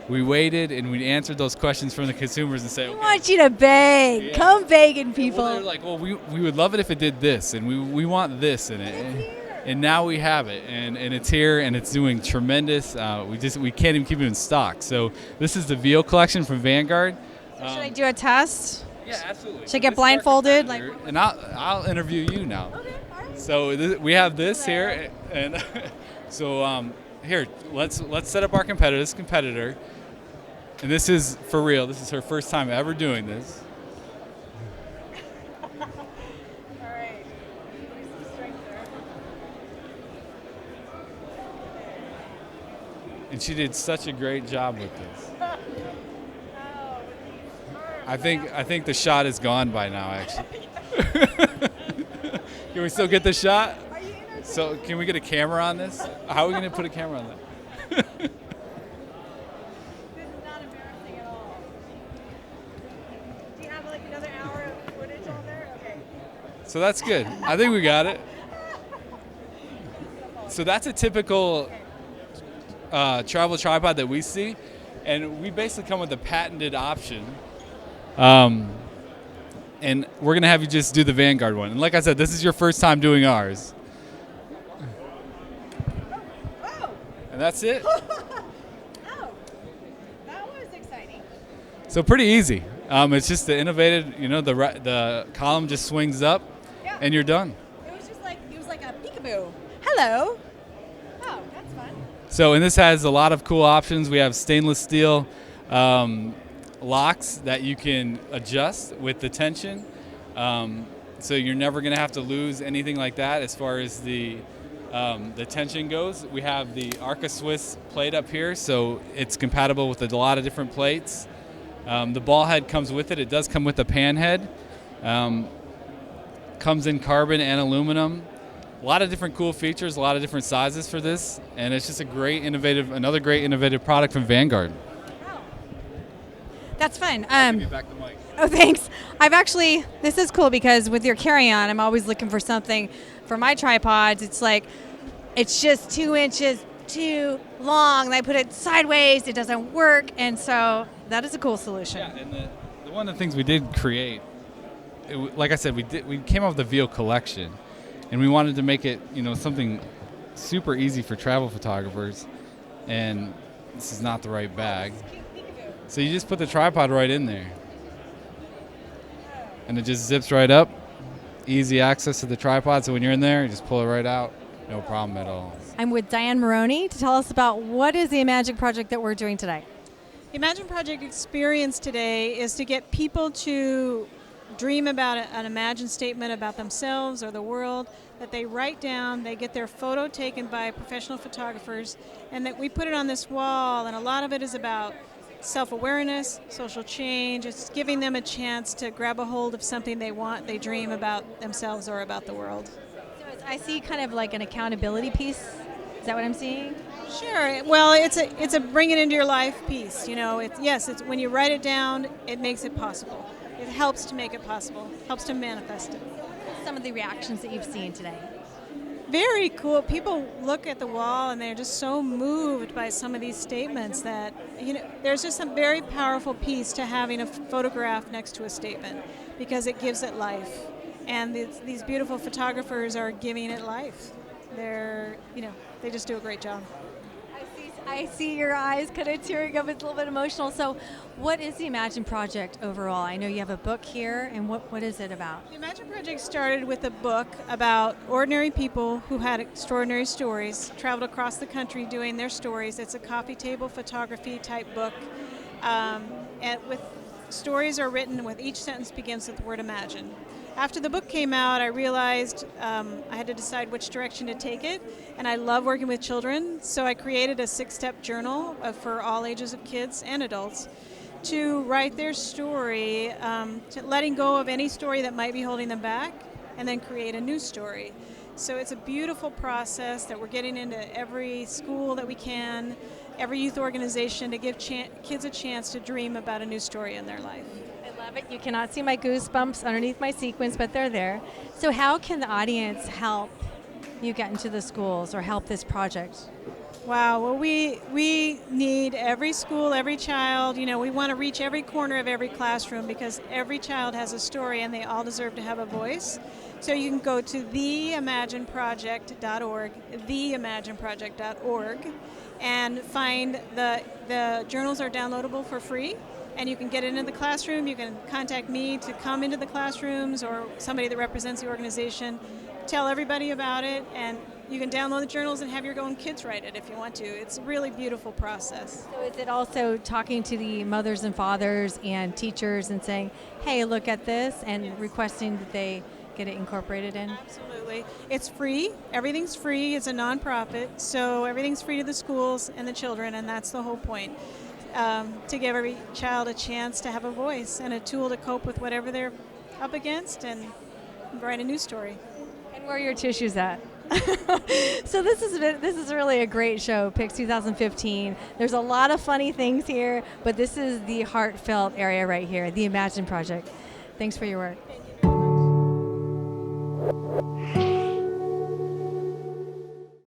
We waited and we answered those questions from the consumers and said, I want you to beg. Yeah. Come begging, people. Well, they're like, well, we would love it if it did this, and we want this in it. And now we have it, and it's here, and it's doing tremendous. We can't even keep it in stock. So this is the VO collection from Vanguard. So should I do a test? Yeah, absolutely. Should I get blindfolded? And I'll interview you now. Okay, all right. So we have this here, and so here, let's set up our competitor. This competitor, and this is for real. This is her first time ever doing this. All right. And she did such a great job with this. I think the shot is gone by now, actually. Can we still get the shot? So can we get a camera on this? How are we going to put a camera on that? So that's good. I think we got it. So that's a typical travel tripod that we see, and we basically come with a patented option. And we're going to have you just do the Vanguard one. And like I said, this is your first time doing ours. And that's it. Oh, that was exciting. So pretty easy. It's just the innovative, the column just swings up, and you're done. It was like a peekaboo. Hello. Oh, that's fun. So, and this has a lot of cool options. We have stainless steel locks that you can adjust with the tension. So you're never going to have to lose anything like that as far as the tension goes. We have the Arca Swiss plate up here, so it's compatible with a lot of different plates. The ball head comes with it. It does come with a pan head. Comes in carbon and aluminum. A lot of different cool features, a lot of different sizes for this, and it's just another great innovative product from Vanguard. That's fun. I'll give you back the mic. Oh, thanks. This is cool because with your carry-on, I'm always looking for something for my tripods. It's just 2 inches too long. And I put it sideways, it doesn't work, and so that is a cool solution. Yeah, and one of the things we did create, like I said, we came up with the VO collection, and we wanted to make it, something super easy for travel photographers, and this is not the right bag. So you just put the tripod right in there, and it just zips right up. Easy access to the tripod, so when you're in there, you just pull it right out. No problem at all. I'm with Diane Maroney to tell us about what is the Imagine project that we're doing today. The Imagine Project experience today is to get people to dream about an imagined statement about themselves or the world that they write down. They get their photo taken by professional photographers, and that we put it on this wall, and a lot of it is about self-awareness, social change. It's giving them a chance to grab a hold of something they dream about themselves or about the world. So I see kind of like an accountability piece. Is that what I'm seeing? Sure. Well, it's a bring it into your life piece. It's when you write it down, it makes it possible. It helps to make it possible, helps to manifest it. Some of the reactions that you've seen today. Very cool. People look at the wall and they're just so moved by some of these statements that, there's just a very powerful piece to having a photograph next to a statement because it gives it life. And these beautiful photographers are giving it life. They just do a great job. I see your eyes kind of tearing up. It's a little bit emotional. So what is the Imagine Project overall? I know you have a book here, and what is it about? The Imagine Project started with a book about ordinary people who had extraordinary stories, traveled across the country doing their stories. It's a coffee table photography type book. And with stories are written with each sentence begins with the word imagine. After the book came out, I realized I had to decide which direction to take it, and I love working with children, so I created a 6-step journal for all ages of kids and adults to write their story, to letting go of any story that might be holding them back, and then create a new story. So it's a beautiful process that we're getting into every school that we can, every youth organization, to give kids a chance to dream about a new story in their life. I love it. You cannot see my goosebumps underneath my sequins, but they're there. So how can the audience help you get into the schools or help this project? Wow, well, we need every school, every child. You know, we want to reach every corner of every classroom because every child has a story and they all deserve to have a voice. So you can go to theimagineproject.org, theimagineproject.org, and find the journals are downloadable for free. And you can get into the classroom. You can contact me to come into the classrooms or somebody that represents the organization. Tell everybody about it, and you can download the journals and have your own kids write it if you want to. It's a really beautiful process. So is it also talking to the mothers and fathers and teachers and saying, hey, look at this, and requesting that they get it incorporated in? Absolutely. It's free. Everything's free. It's a nonprofit, so everything's free to the schools and the children, and that's the whole point. To give every child a chance to have a voice and a tool to cope with whatever they're up against and write a news story. And where are your tissues at? So this is really a great show, PIX 2015. There's a lot of funny things here, but this is the heartfelt area right here, the Imagine Project. Thanks for your work.